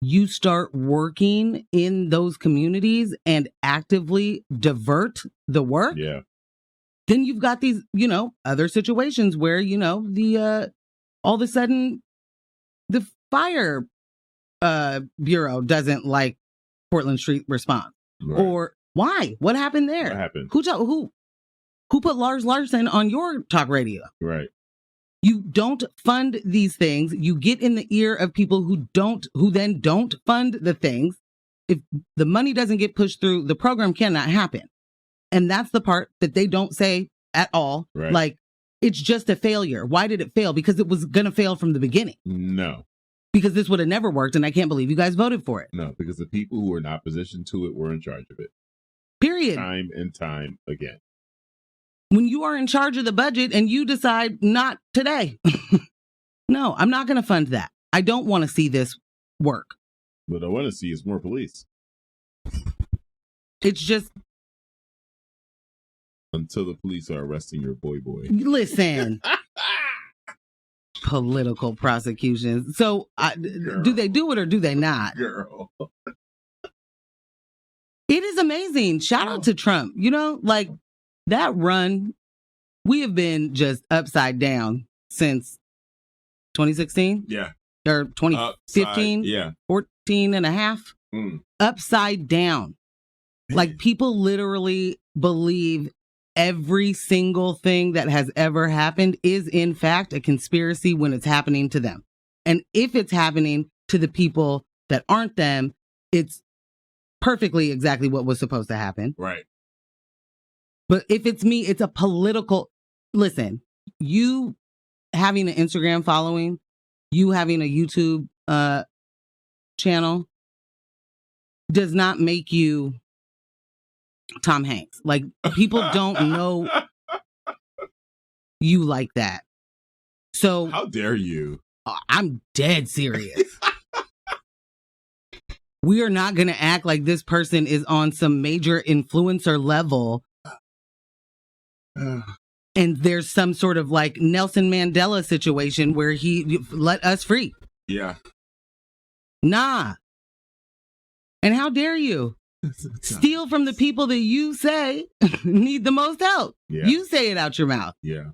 You start working in those communities and actively divert the work. Yeah. Then you've got these, other situations where, the all of a sudden the fire bureau doesn't like Portland Street response. Right. Or why? What happened there? What happened? Who put Lars Larson on your talk radio? Right. You don't fund these things. You get in the ear of people who then don't fund the things. If the money doesn't get pushed through, the program cannot happen. And that's the part that they don't say at all. Right. Like, it's just a failure. Why did it fail? Because it was going to fail from the beginning. No. Because this would have never worked, and I can't believe you guys voted for it. No, because the people who were in opposition to it were in charge of it. Period. Time and time again. When you are in charge of the budget and you decide not today, no, I'm not going to fund that. I don't want to see this work. What I want to see is more police. It's just. Until the police are arresting your boy. Listen. Political prosecutions. So do they do it or do they not? Girl. It is amazing. Shout out to Trump. Like, that run, we have been just upside down since 2016. Yeah. Or 2015. Yeah. 14 and a half. Upside down. Man. Like, people literally believe every single thing that has ever happened is, in fact, a conspiracy when it's happening to them. And if it's happening to the people that aren't them, it's perfectly exactly what was supposed to happen. Right. But if it's me, it's a political. Listen, you having an Instagram following, you having a YouTube channel does not make you Tom Hanks. Like, people don't know you like that. So how dare you? I'm dead serious. We are not going to act like this person is on some major influencer level. And there's some sort of like Nelson Mandela situation where he let us free. Yeah. Nah. And how dare you steal from the people that you say need the most help? Yeah. You say it out your mouth. Yeah.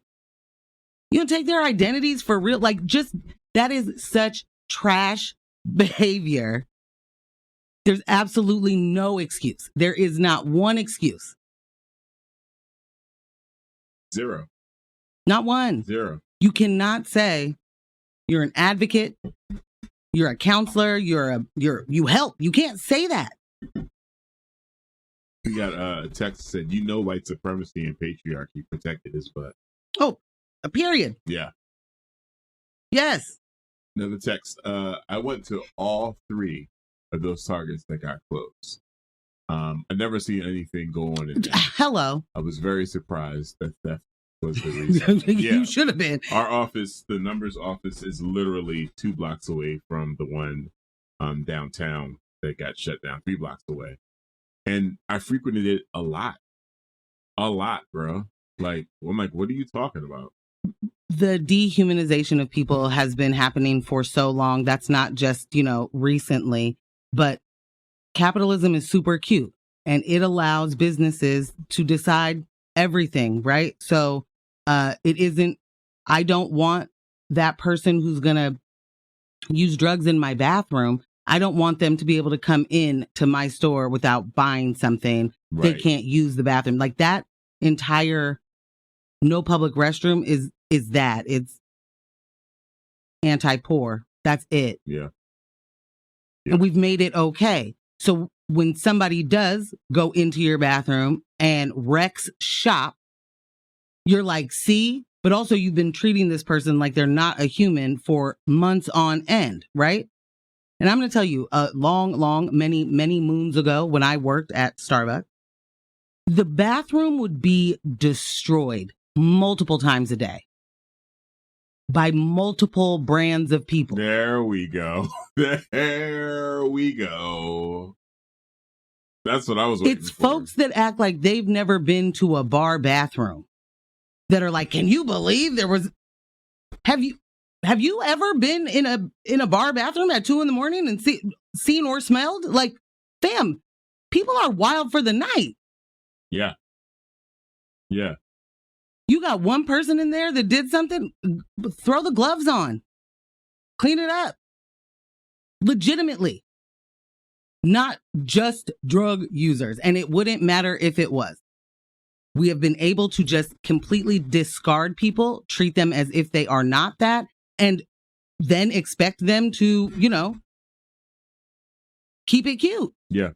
You don't take their identities for real. Like, just, that is such trash behavior, there's absolutely no excuse. There is not one excuse. Zero. Not one. Zero. You cannot say you're an advocate, you're a counselor, you help. You can't say that. We got a text that said, white supremacy and patriarchy protected his butt. Oh, a period. Yeah. Yes. Another text. I went to all 3 of those targets that got closed. I never seen anything go on in there. Hello. I was very surprised that theft was the reason. You should have been. Our office, the numbers office, is literally 2 blocks away from the one downtown that got shut down, 3 blocks away. And I frequented it a lot, bro. Like, I'm like, what are you talking about? The dehumanization of people has been happening for so long. That's not just, recently, but capitalism is super cute and it allows businesses to decide everything, right? So it isn't, I don't want that person who's going to use drugs in my bathroom. I don't want them to be able to come in to my store without buying something. Right. They can't use the bathroom. Like that entire no public restroom is that. It's anti-poor. That's it. Yeah. And we've made it okay. So when somebody does go into your bathroom and wrecks shop, you're like, see? But also you've been treating this person like they're not a human for months on end, right? And I'm going to tell you, many moons ago when I worked at Starbucks, the bathroom would be destroyed multiple times a day by multiple brands of people. There we go. There we go. That's what I was waiting for. It's folks that act like they've never been to a bar bathroom that are like, can you believe there was... Have you ever been in a bar bathroom at 2 a.m. and seen or smelled? Like, fam, people are wild for the night. Yeah. Yeah. You got one person in there that did something, throw the gloves on. Clean it up. Legitimately. Not just drug users. And it wouldn't matter if it was. We have been able to just completely discard people, treat them as if they are not that, and then expect them to, keep it cute. Yeah.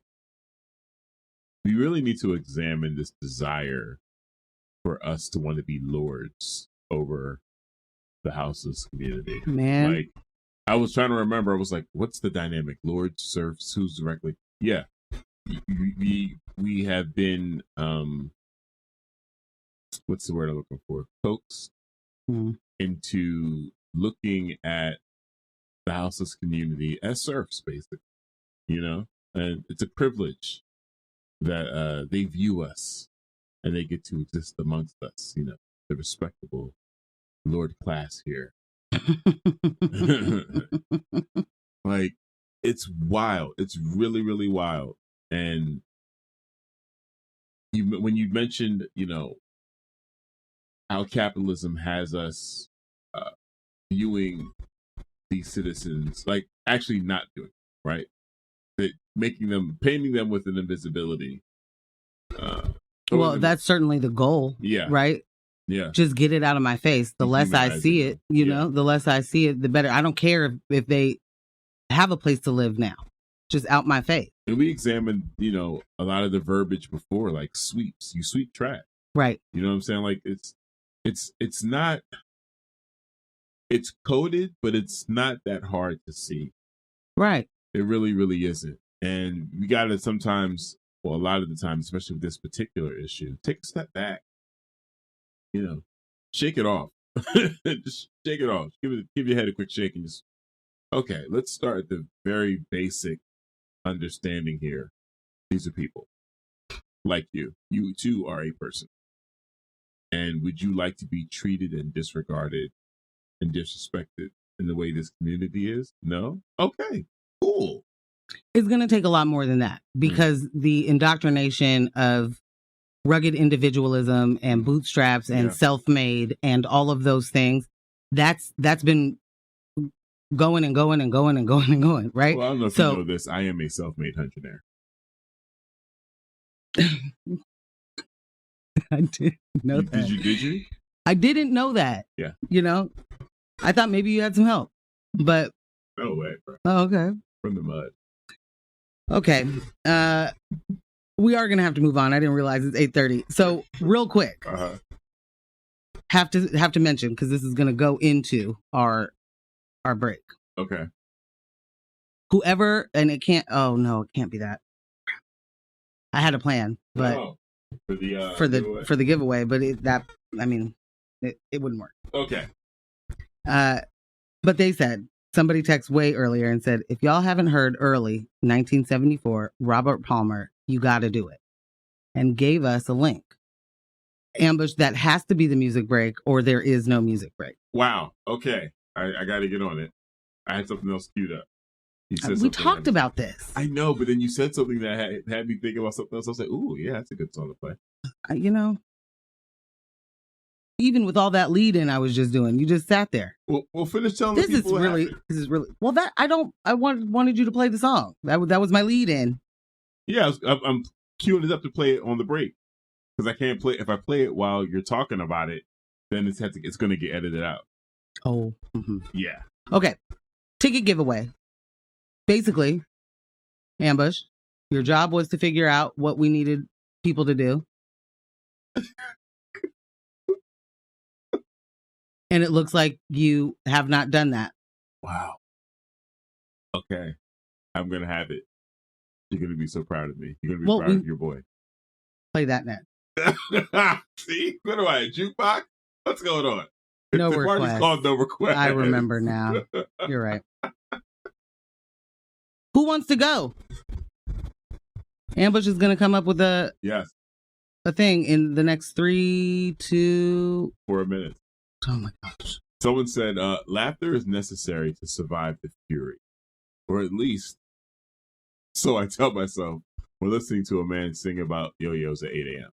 We really need to examine this desire for us to want to be lords over the houseless community. Man. Like, I was trying to remember, I was like, what's the dynamic? Lord serves who's directly? Yeah. We have been, what's the word I'm looking for? Coaxed into looking at the houseless community as serfs, basically, and it's a privilege that they view us and they get to exist amongst us, the respectable lord class here. Like, it's wild. It's really, really wild. And when you mentioned, how capitalism has us viewing these citizens, like actually not doing it, right? That painting them with an invisibility. Well, that's certainly the goal. Yeah. Right? Yeah. Just get it out of my face. The less I see it, the less I see it, the better. I don't care if they have a place to live now. Just out my face. And we examined, a lot of the verbiage before, like sweeps. You sweep trash. Right. You know what I'm saying? Like it's not, it's coded, but it's not that hard to see. Right. It really, really isn't. And we got to sometimes, well, a lot of the time, especially with this particular issue, take a step back, shake it off. Just shake it off. Give your head a quick shake and just, okay, let's start at the very basic understanding here. These are people like you. You too are a person. And would you like to be treated and disregarded and disrespected in the way this community is? No? Okay, cool. It's going to take a lot more than that because the indoctrination of rugged individualism and bootstraps and self-made and all of those things, that's been going and going and going and going and going, right? Well, I don't know if you know this. I am a self-made hunter. I didn't know that. Did you? I didn't know that. Yeah. You know, I thought maybe you had some help, but. No way, bro. Oh, okay. From the mud. Okay. We are going to have to move on. I didn't realize it's 8:30. So real quick, have to mention, because this is going to go into our break. Okay. Whoever, and it can't, oh no, it can't be that. I had a plan, but for the giveaway, but it wouldn't work. Okay. But they said, somebody texted way earlier and said, if y'all haven't heard early 1974, Robert Palmer, you got to do it. And gave us a link. Ambush, that has to be the music break or there is no music break. Wow. Okay. I got to get on it. I had something else queued up. We talked about this. I know, but then you said something that had me thinking about something else. I was like, ooh, yeah, that's a good song to play. Even with all that lead in I was just doing, you just sat there. Well, finish telling me. This is really well. That I wanted you to play the song. That was my lead in. Yeah, I'm queuing it up to play it on the break because I can't play. If I play it while you're talking about it, then it's going to get edited out. Oh, yeah. Okay, ticket giveaway. Basically, Ambush, your job was to figure out what we needed people to do. And it looks like you have not done that. Wow. Okay. I'm going to have it. You're going to be so proud of me. You're going to be proud of your boy. Play that net. See? What am I, a jukebox? What's going on? No the request. Party's called No Request. I remember now. You're right. Who wants to go? Ambush is going to come up with a thing in the next 3 to 4 minutes. Oh my gosh. Someone said, laughter is necessary to survive the fury. Or at least, so I tell myself, we're listening to a man sing about yo-yos at 8 a.m.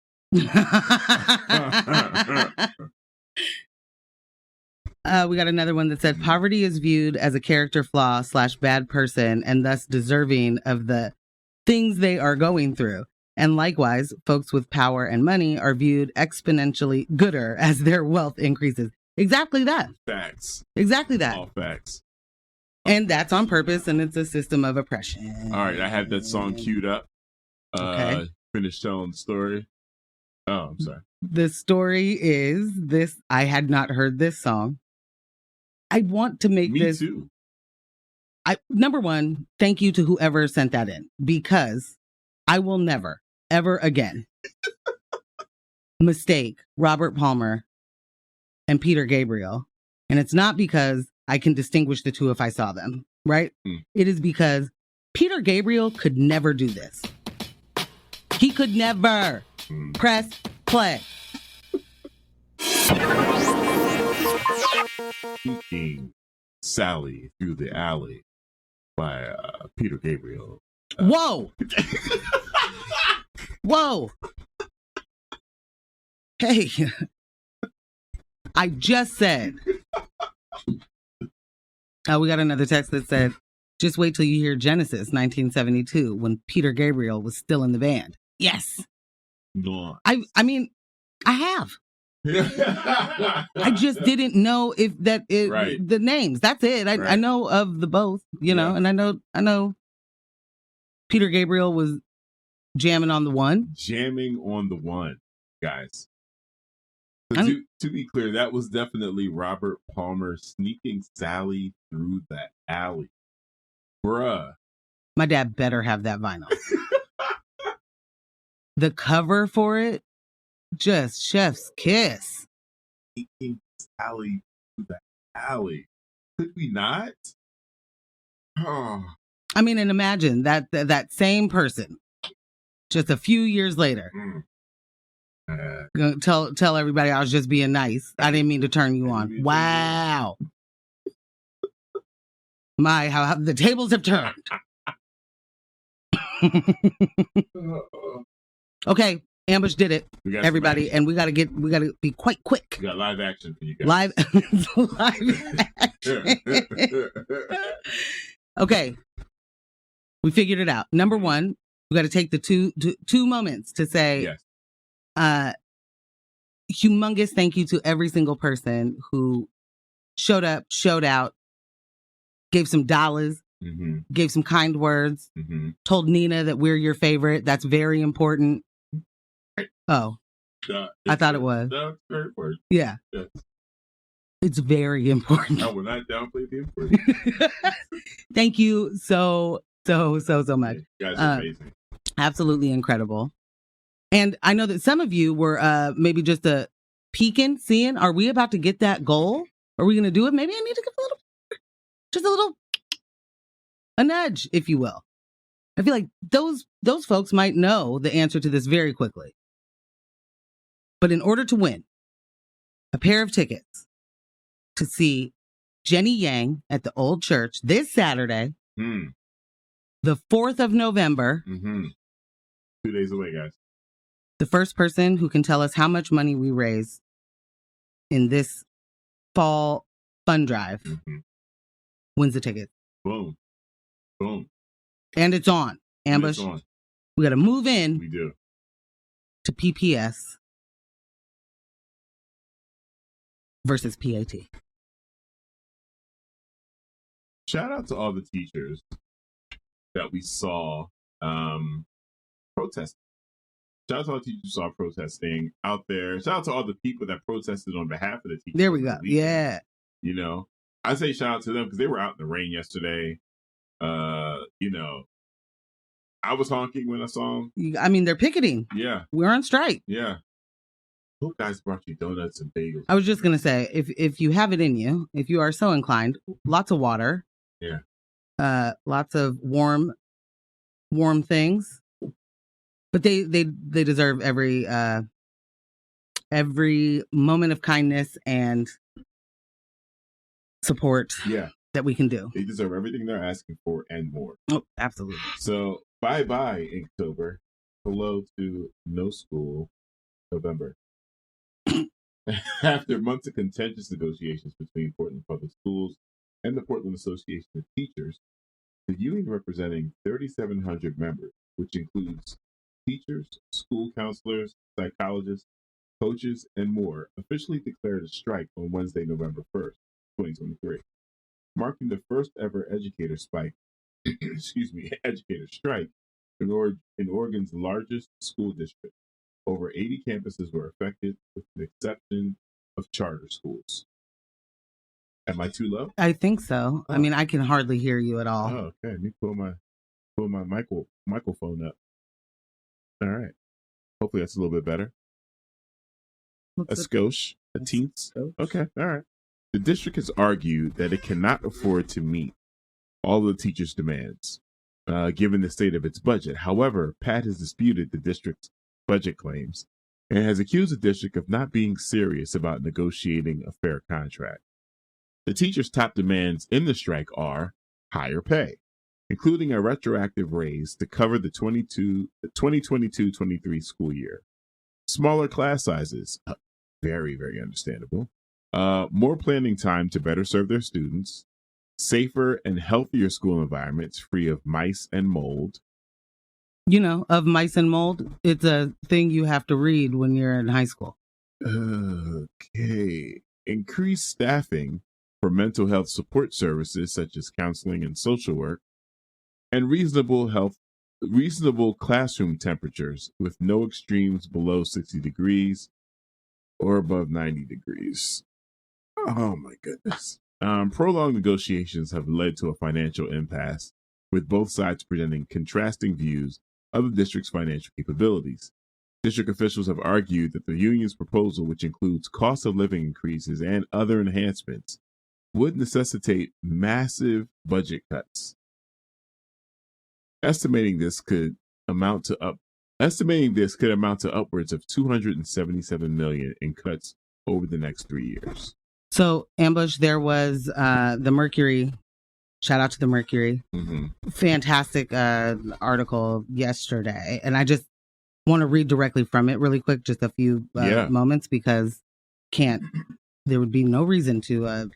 We got another one that said, poverty is viewed as a character flaw / bad person and thus deserving of the things they are going through. And likewise, folks with power and money are viewed exponentially gooder as their wealth increases. Exactly that. Facts. Exactly that. All facts. And that's on purpose, and it's a system of oppression. All right, I have that song queued up. Okay. Finish telling the story. Oh, I'm sorry. The story is this. I had not heard this song. I want to make this. Me too. Number one, thank you to whoever sent that in, because I will never, ever again mistake Robert Palmer and Peter Gabriel. And it's not because I can distinguish the two if I saw them, right? It is because Peter Gabriel could never do this. He could never press play. Sneaking Sally Through the Alley by Peter Gabriel. Whoa! Whoa! Hey, I just said. We got another text that said, just wait till you hear Genesis 1972 when Peter Gabriel was still in the band. Yes. No. I mean, I have. I just didn't know if that is the names. That's it. I know of the both, you know, and I know Peter Gabriel was jamming on the one. Jamming on the one, guys. So to be clear, that was definitely Robert Palmer sneaking Sally through the alley. Bruh. My dad better have that vinyl. The cover for it, just chef's kiss. Sneaking Sally through the alley. Could we not? Oh. I mean, and imagine that same person, just a few years later, tell everybody I was just being nice. I didn't mean to turn you on. Wow. How the tables have turned. Okay, Ambush did it, We got everybody, and we gotta be quite quick. We got live action for you guys. Live action. Okay, we figured it out. Number one, we got to take the two moments to say, yes. Humongous thank you to every single person who showed up, showed out, gave some dollars, gave some kind words, told Nina that we're your favorite. That's very important. Oh, I thought it was. That's very important. Yeah. Yes. It's very important. I will not downplay the importance. Thank you so much. You guys are amazing. Absolutely incredible. And I know that some of you were maybe just peeking, seeing, are we about to get that goal? Are we going to do it? Maybe I need to give a nudge, if you will. I feel like those folks might know the answer to this very quickly. But in order to win a pair of tickets to see Jenny Yang at the Old Church this Saturday, the 4th of November. 2 days away, guys. The first person who can tell us how much money we raise in this fall fund drive wins the ticket. Boom. Boom. And it's on. Ambush. It's on. We got to move in. We do. To PPS versus PAT. Shout out to all the teachers that we saw protesting. Shout out to all the teachers who saw protesting out there. Shout out to all the people that protested on behalf of the teachers. There we go. Yeah. You know, I say shout out to them because they were out in the rain yesterday. You know, I was honking when I saw them. I mean, they're picketing. Yeah. We're on strike. Yeah. Hope guys brought you donuts and bagels. I was just going to say, if you have it in you, if you are so inclined, lots of water. Yeah. Lots of warm things. But they deserve every moment of kindness and support that we can do. They deserve everything they're asking for and more. Oh, absolutely. So bye Inktober. Hello to no school November. After months of contentious negotiations between Portland Public Schools and the Portland Association of Teachers, the union representing 3,700 members, which includes teachers, school counselors, psychologists, coaches, and more, officially declared a strike on Wednesday, November 1st, 2023, marking the first ever educator strike in Oregon's largest school district. Over 80 campuses were affected, with the exception of charter schools. Am I too low? I think so. I mean, I can hardly hear you at all. Oh, okay. Let me pull my microphone up. All right. Hopefully that's a little bit better. A skosh, a teens. Okay. All right. The district has argued that it cannot afford to meet all of the teachers' demands, given the state of its budget. However, Pat has disputed the district's budget claims and has accused the district of not being serious about negotiating a fair contract. The teachers' top demands in the strike are higher pay, including a retroactive raise to cover the 2022-23 school year, smaller class sizes, very, very understandable, more planning time to better serve their students, safer and healthier school environments free of mice and mold. You know, of mice and mold, it's a thing you have to read when you're in high school. Okay. Increased staffing for mental health support services such as counseling and social work, and reasonable classroom temperatures with no extremes below 60 degrees or above 90 degrees. Oh my goodness. Prolonged negotiations have led to a financial impasse, with both sides presenting contrasting views of the district's financial capabilities. District officials have argued that the union's proposal, which includes cost of living increases and other enhancements, would necessitate massive budget cuts. Estimating this could amount to upwards of $277 million in cuts over the next 3 years. So, Ambush, there was the Mercury. Shout out to the Mercury. Fantastic article yesterday. And I just want to read directly from it really quick, just a few moments, because there would be no reason to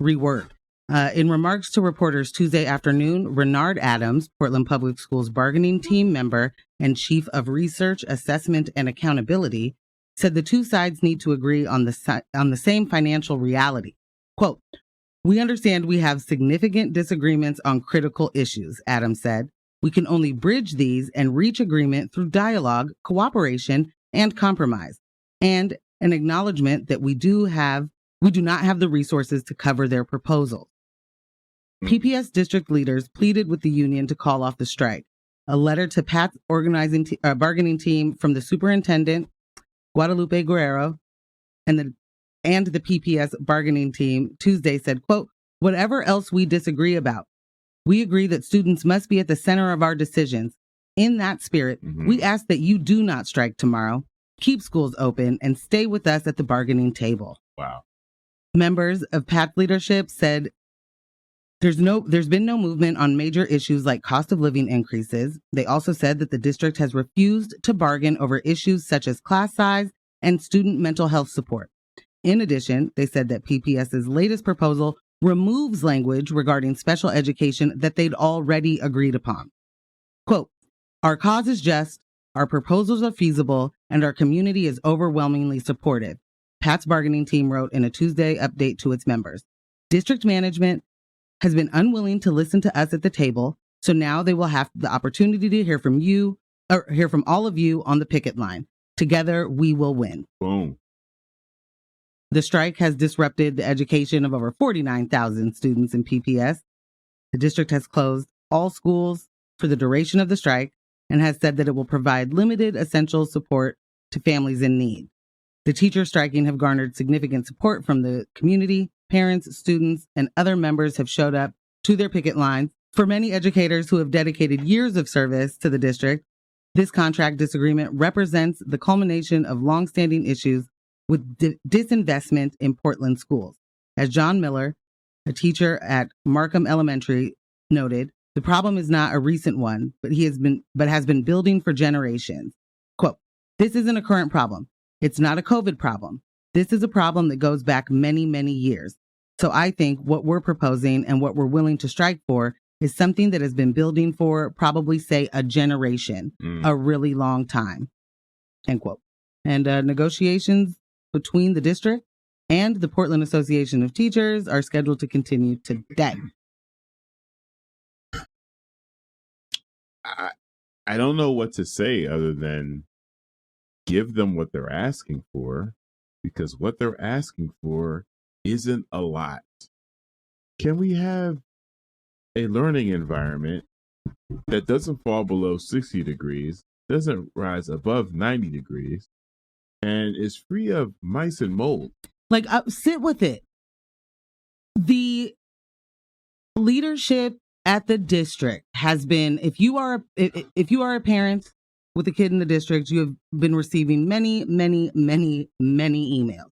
reword. In remarks to reporters Tuesday afternoon, Renard Adams, Portland Public Schools bargaining team member and chief of research, assessment, and accountability, said the two sides need to agree on the same financial reality. Quote, "We understand we have significant disagreements on critical issues," Adams said. "We can only bridge these and reach agreement through dialogue, cooperation, and compromise, and an acknowledgement that we do not have the resources to cover their proposals." PPS district leaders pleaded with the union to call off the strike. A letter to Pat's bargaining team from the superintendent, Guadalupe Guerrero, and the PPS bargaining team Tuesday said, quote, "Whatever else we disagree about, we agree that students must be at the center of our decisions. In that spirit, we ask that you do not strike tomorrow, keep schools open, and stay with us at the bargaining table." Wow. Members of Pat's leadership said there's been no movement on major issues like cost of living increases. They also said that the district has refused to bargain over issues such as class size and student mental health support. In addition, they said that PPS's latest proposal removes language regarding special education that they'd already agreed upon. Quote, "Our cause is just, our proposals are feasible, and our community is overwhelmingly supportive," Pat's bargaining team wrote in a Tuesday update to its members. "District management has been unwilling to listen to us at the table, so now they will have the opportunity to hear from you, or hear from all of you on the picket line. Together, we will win." Boom. The strike has disrupted the education of over 49,000 students in PPS. The district has closed all schools for the duration of the strike and has said that it will provide limited essential support to families in need. The teachers striking have garnered significant support from the community. Parents, students, and other members have showed up to their picket lines. For many educators who have dedicated years of service to the district, this contract disagreement represents the culmination of longstanding issues with disinvestment in Portland schools. As John Miller, a teacher at Markham Elementary, noted, the problem is not a recent one, but has been building for generations. Quote, "This isn't a current problem. It's not a COVID problem. This is a problem that goes back many, many years. So I think what we're proposing and what we're willing to strike for is something that has been building for probably, say, a generation, a really long time." End quote. And negotiations between the district and the Portland Association of Teachers are scheduled to continue today. I don't know what to say other than give them what they're asking for, because what they're asking for isn't a lot. Can we have a learning environment that doesn't fall below 60 degrees, doesn't rise above 90 degrees, and is free of mice and mold? Like, sit with it. The leadership at the district has been, if you are a parent with a kid in the district, you have been receiving many, many, many, many emails.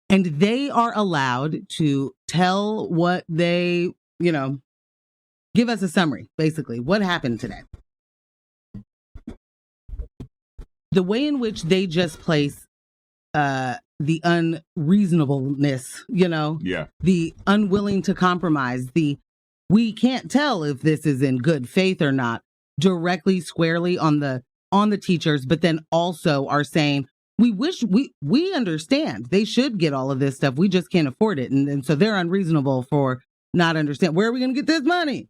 And they are allowed to tell what they, give us a summary, basically. What happened today? The way in which they just place the unreasonableness, the unwilling to compromise, we can't tell if this is in good faith or not, directly, squarely on the teachers, but then also are saying, we understand they should get all of this stuff. We just can't afford it. And so they're unreasonable for not understand. Where are we going to get this money?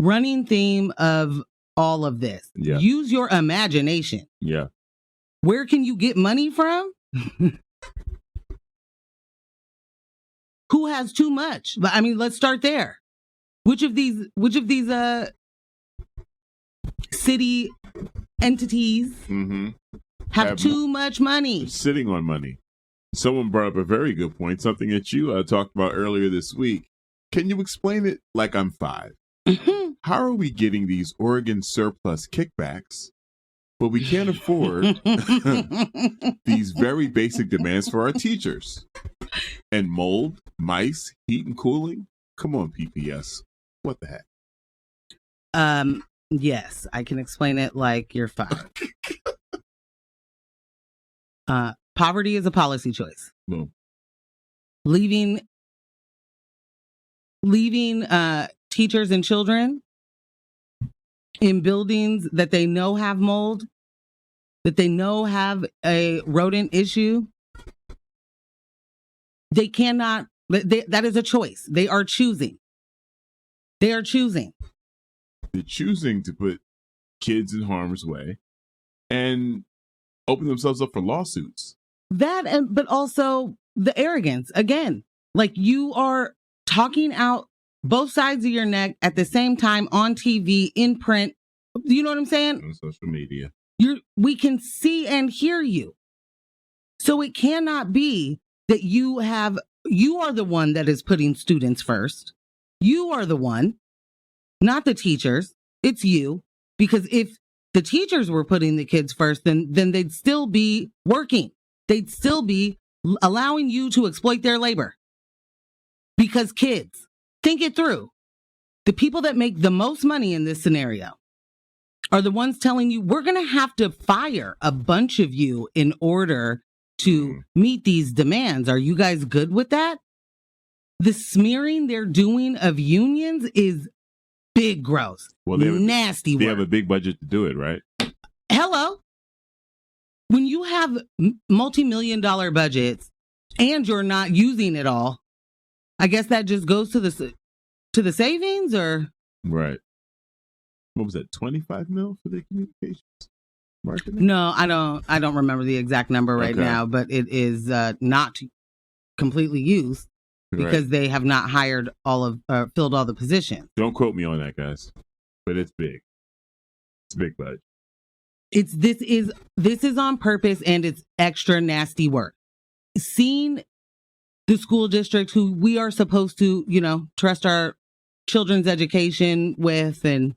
Running theme of all of this. Yeah. Use your imagination. Yeah. Where can you get money from? Who has too much? I mean, let's start there. Which of these city entities have too much money? Sitting on money. Someone brought up a very good point, something that you talked about earlier this week. Can you explain it like I'm 5? How are we getting these Oregon surplus kickbacks, but we can't afford these very basic demands for our teachers? And mold, mice, heat and cooling? Come on, PPS. What the heck? Yes, I can explain it like you're 5. Poverty is a policy choice. Boom. Leaving teachers and children in buildings that they know have mold, that they know have a rodent issue. They cannot, that is a choice. They are choosing. They're choosing to put kids in harm's way and open themselves up for lawsuits. But also the arrogance. Again, like you are talking out both sides of your neck at the same time on TV, in print. You know what I'm saying? On social media. We can see and hear you. So it cannot be that you are the one that is putting students first. You are the one, not the teachers. It's you. Because if the teachers were putting the kids first, then they'd still be working. They'd still be allowing you to exploit their labor. Because kids, think it through. The people that make the most money in this scenario are the ones telling you, we're going to have to fire a bunch of you in order to meet these demands. Are you guys good with that? The smearing they're doing of unions is big gross. Well, nasty work. They have a big budget to do it, right? Hello. When you have multi-million-dollar budgets and you're not using it all, I guess that just goes to the savings, or right. What was that? 25 mil for the communications marketing? No, I don't remember the exact number right now, but it is not completely used because they have not hired filled all the positions. Don't quote me on that, guys, but it's big. It's a big budget. This is on purpose, and it's extra nasty work. Seeing the school district, who we are supposed to, trust our children's education with and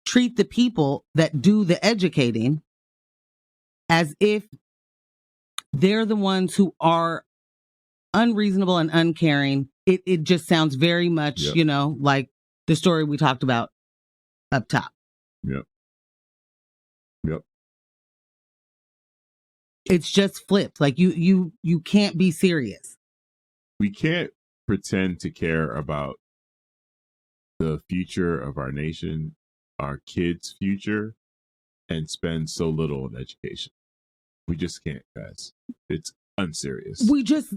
treat the people that do the educating as if they're the ones who are unreasonable and uncaring. It just sounds very much, like the story we talked about up top. Yep. It's just flipped. Like you can't be serious. We can't pretend to care about the future of our nation, our kids' future, and spend so little on education. We just can't, guys. It's unserious. We just,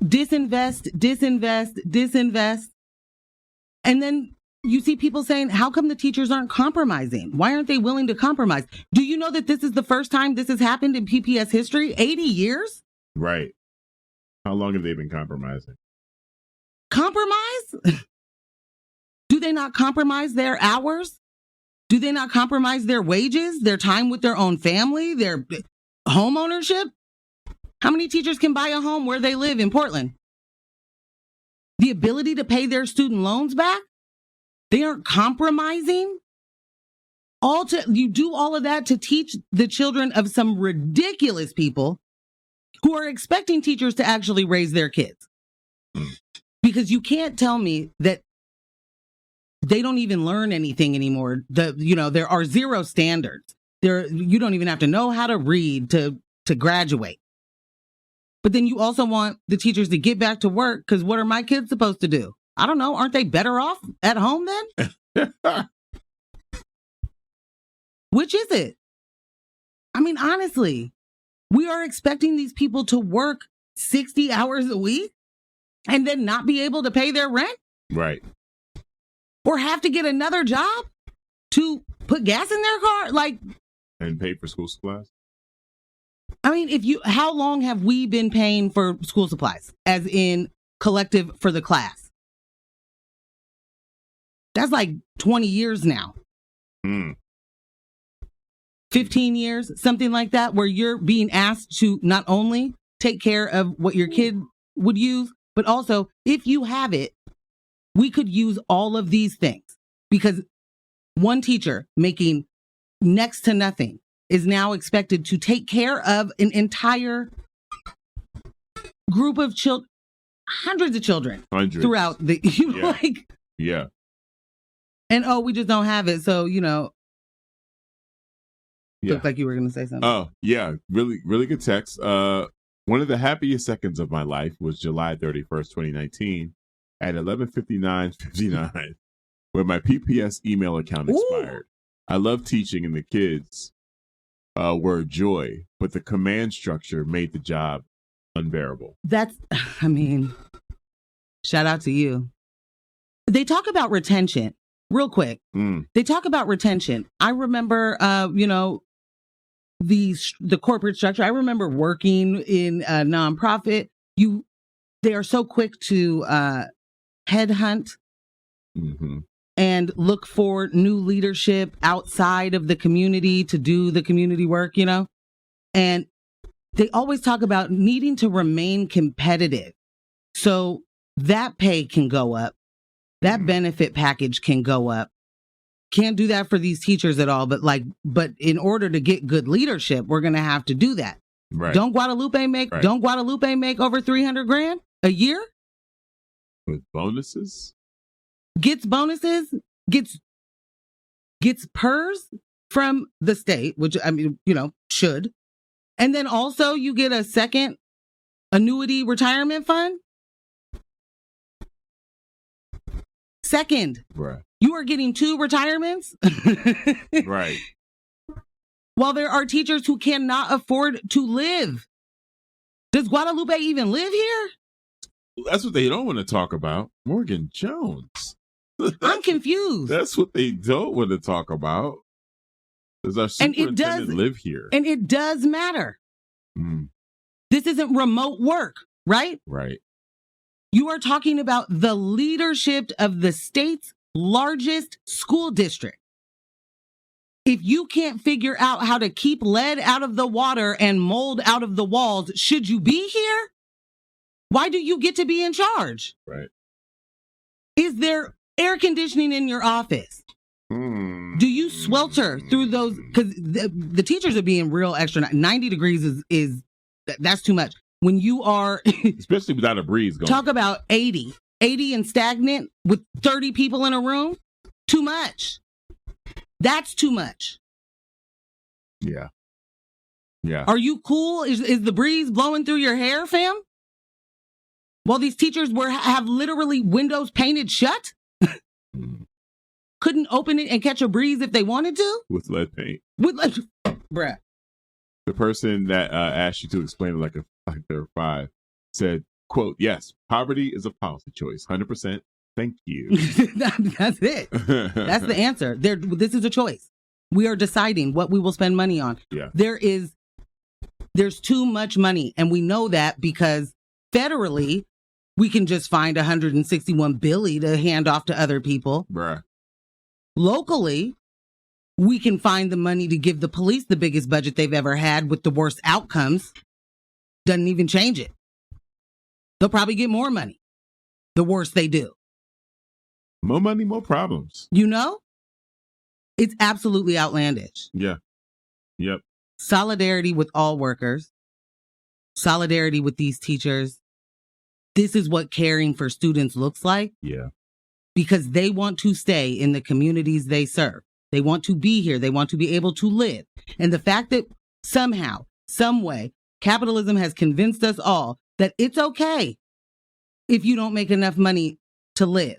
disinvest. And then you see people saying, how come the teachers aren't compromising? Why aren't they willing to compromise? Do you know that this is the first time this has happened in PPS history? 80 years? Right. How long have they been compromising? Compromise? Do they not compromise their hours? Do they not compromise their wages, their time with their own family, their home ownership? How many teachers can buy a home where they live in Portland? The ability to pay their student loans back? They aren't compromising? You do all of that to teach the children of some ridiculous people who are expecting teachers to actually raise their kids. Because you can't tell me that they don't even learn anything anymore. There are zero standards. You don't even have to know how to read to graduate. But then you also want the teachers to get back to work, because what are my kids supposed to do? I don't know. Aren't they better off at home then? Which is it? I mean, honestly, we are expecting these people to work 60 hours a week and then not be able to pay their rent? Right. Or have to get another job to put gas in their car? And pay for school supplies? I mean, how long have we been paying for school supplies? As in collective for the class? That's like 20 years now. 15 years, something like that, where you're being asked to not only take care of what your kid would use, but also, if you have it, we could use all of these things. Because one teacher making next to nothing is now expected to take care of an entire group of children, hundreds of children throughout the, Yeah. And we just don't have it. So, Yeah. looked like you were going to say something. Oh, yeah. Really, really good text. One of the happiest seconds of my life was July 31st, 2019 at 11:59:59 where my PPS email account expired. I love teaching and the kids were a joy, but the command structure made the job unbearable. Shout out to you. They talk about retention real quick. They talk about retention. I remember, the corporate structure. I remember working in a nonprofit. They are so quick to headhunt and look for new leadership outside of the community to do the community work, and they always talk about needing to remain competitive. So that pay can go up. That benefit package can go up. Can't do that for these teachers at all, but in order to get good leadership, we're going to have to do that. Right. Don't Guadalupe make over $300,000 a year? With bonuses? Gets bonuses, gets PERS from the state, which should. And then also you get a second annuity retirement fund. Second. Right. You are getting 2 retirements. Right. While there are teachers who cannot afford to live. Does Guadalupe even live here? That's what they don't want to talk about. Morgan Jones. I'm confused. That's what they don't want to talk about. Does our superintendent live here? And it does matter. This isn't remote work, right? Right. You are talking about the leadership of the state's largest school district. If you can't figure out how to keep lead out of the water and mold out of the walls, should you be here? Why do you get to be in charge? Right. Is there air conditioning in your office? Do you swelter through those? Because the teachers are being real extra. 90 degrees is that's too much. When you are, especially without a breeze going. Talk about 80 and stagnant with 30 people in a room. Too much. That's too much. Yeah. Yeah. Are you cool? Is the breeze blowing through your hair, fam? While these teachers have literally windows painted shut? Couldn't open it and catch a breeze if they wanted to? With lead paint. Bruh. The person that asked you to explain it like they're 5 said, quote, yes, poverty is a policy choice. 100%. Thank you. That's it. That's the answer. This is a choice. We are deciding what we will spend money on. Yeah. There's too much money. And we know that because federally, we can just find $161 billion to hand off to other people. Bruh. Locally, we can find the money to give the police the biggest budget they've ever had with the worst outcomes. Doesn't even change it. They'll probably get more money the worse they do. More money, more problems. It's absolutely outlandish. Yeah. Yep. Solidarity with all workers. Solidarity with these teachers. This is what caring for students looks like. Yeah. Because they want to stay in the communities they serve. They want to be here. They want to be able to live. And the fact that somehow, some way, capitalism has convinced us all that it's okay if you don't make enough money to live.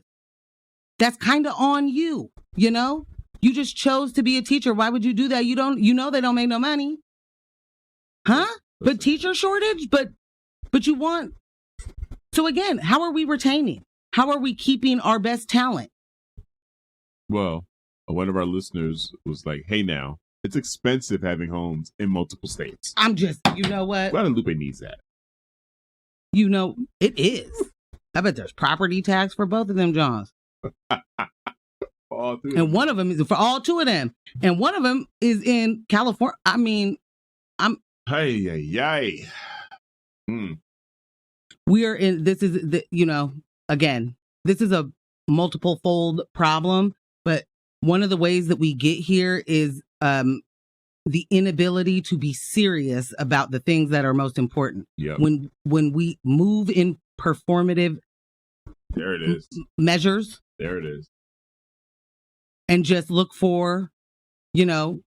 That's kind of on you, You just chose to be a teacher. Why would you do that? They don't make no money. Huh? But teacher shortage? But you want... So again, how are we retaining? How are we keeping our best talent? Well, one of our listeners was like, hey now, it's expensive having homes in multiple states. You know what? Guadalupe needs that. It is. I bet there's property tax for both of them, Johns. And one of them is for all 2 of them. And one of them is in California. I mean, we are in, this is, again, this is a multiple fold problem, but one of the ways that we get here is the inability to be serious about the things that are most important. Yep. When we move in performative there it is measures. There it is. and just look for, you know,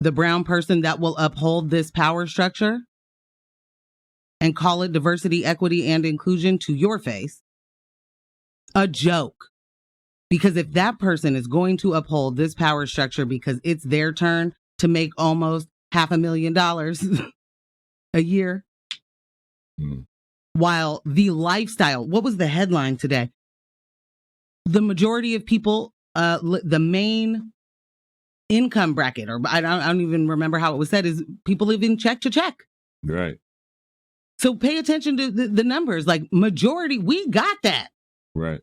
the brown person that will uphold this power structure and call it diversity, equity, and inclusion to your face, a joke. Because if that person is going to uphold this power structure because it's their turn to make almost $500,000 a year, while the lifestyle, what was the headline today? The majority of people, the main income bracket, or I don't even remember how it was said, is people living check to check. Right. So pay attention to the numbers. Like, majority, we got that. Right.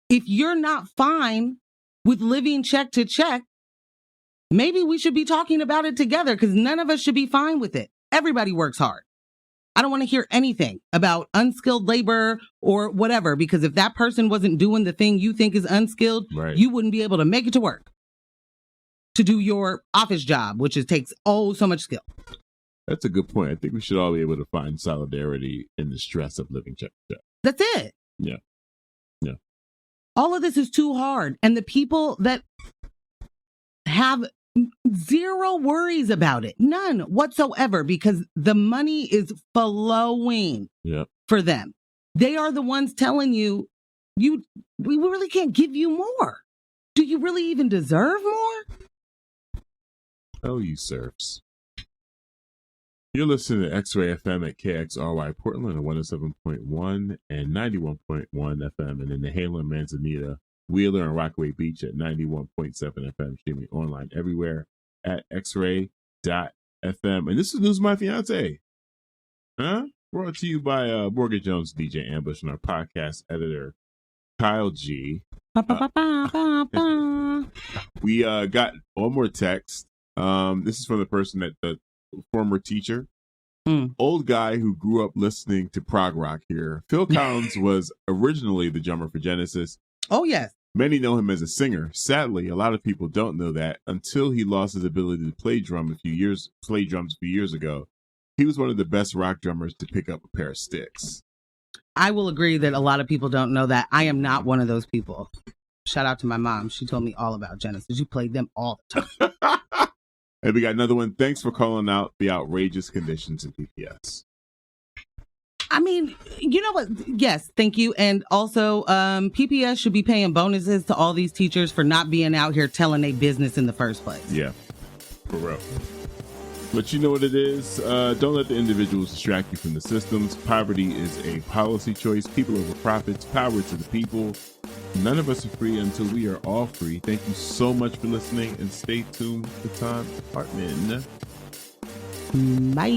If you're not fine with living check to check, maybe we should be talking about it together, because none of us should be fine with it. Everybody works hard. I don't want to hear anything about unskilled labor or whatever, because if that person wasn't doing the thing you think is unskilled, right, you wouldn't be able to make it to work to do your office job, which takes so much skill. That's a good point. I think we should all be able to find solidarity in the stress of living check to check. That's it. Yeah. Yeah. All of this is too hard. And the people that have zero worries about it, none whatsoever, because the money is flowing for them. They are the ones telling you, we really can't give you more. Do you really even deserve more? Oh, you serfs. You're listening to X-Ray FM at KXRY Portland at 107.1 and 91.1 FM, and in Nehalem, Manzanita, Wheeler, and Rockaway Beach at 91.7 FM, streaming online everywhere at xray.fm. And this is News My Fiancé. Brought to you by Morgan Jones, DJ Ambush, and our podcast editor, Kyle G. We got one more text. This is from the person the former teacher, old guy who grew up listening to prog rock here. Phil Collins was originally the drummer for Genesis. Oh, yes. Many know him as a singer. Sadly, a lot of people don't know that until he lost his ability to play drums a few years ago. He was one of the best rock drummers to pick up a pair of sticks. I will agree that a lot of people don't know that. I am not one of those people. Shout out to my mom. She told me all about Genesis. You played them all the time. And we got another one. Thanks for calling out the outrageous conditions in PPS. I mean, you know what? Yes, thank you. And also, PPS should be paying bonuses to all these teachers for not being out here telling their business in the first place. Yeah, for real. But you know what it is? Don't let the individuals distract you from the systems. Poverty is a policy choice. People over profits. Power to the people. None of us are free until we are all free. Thank you so much for listening, and stay tuned for Tom Hartman. Bye.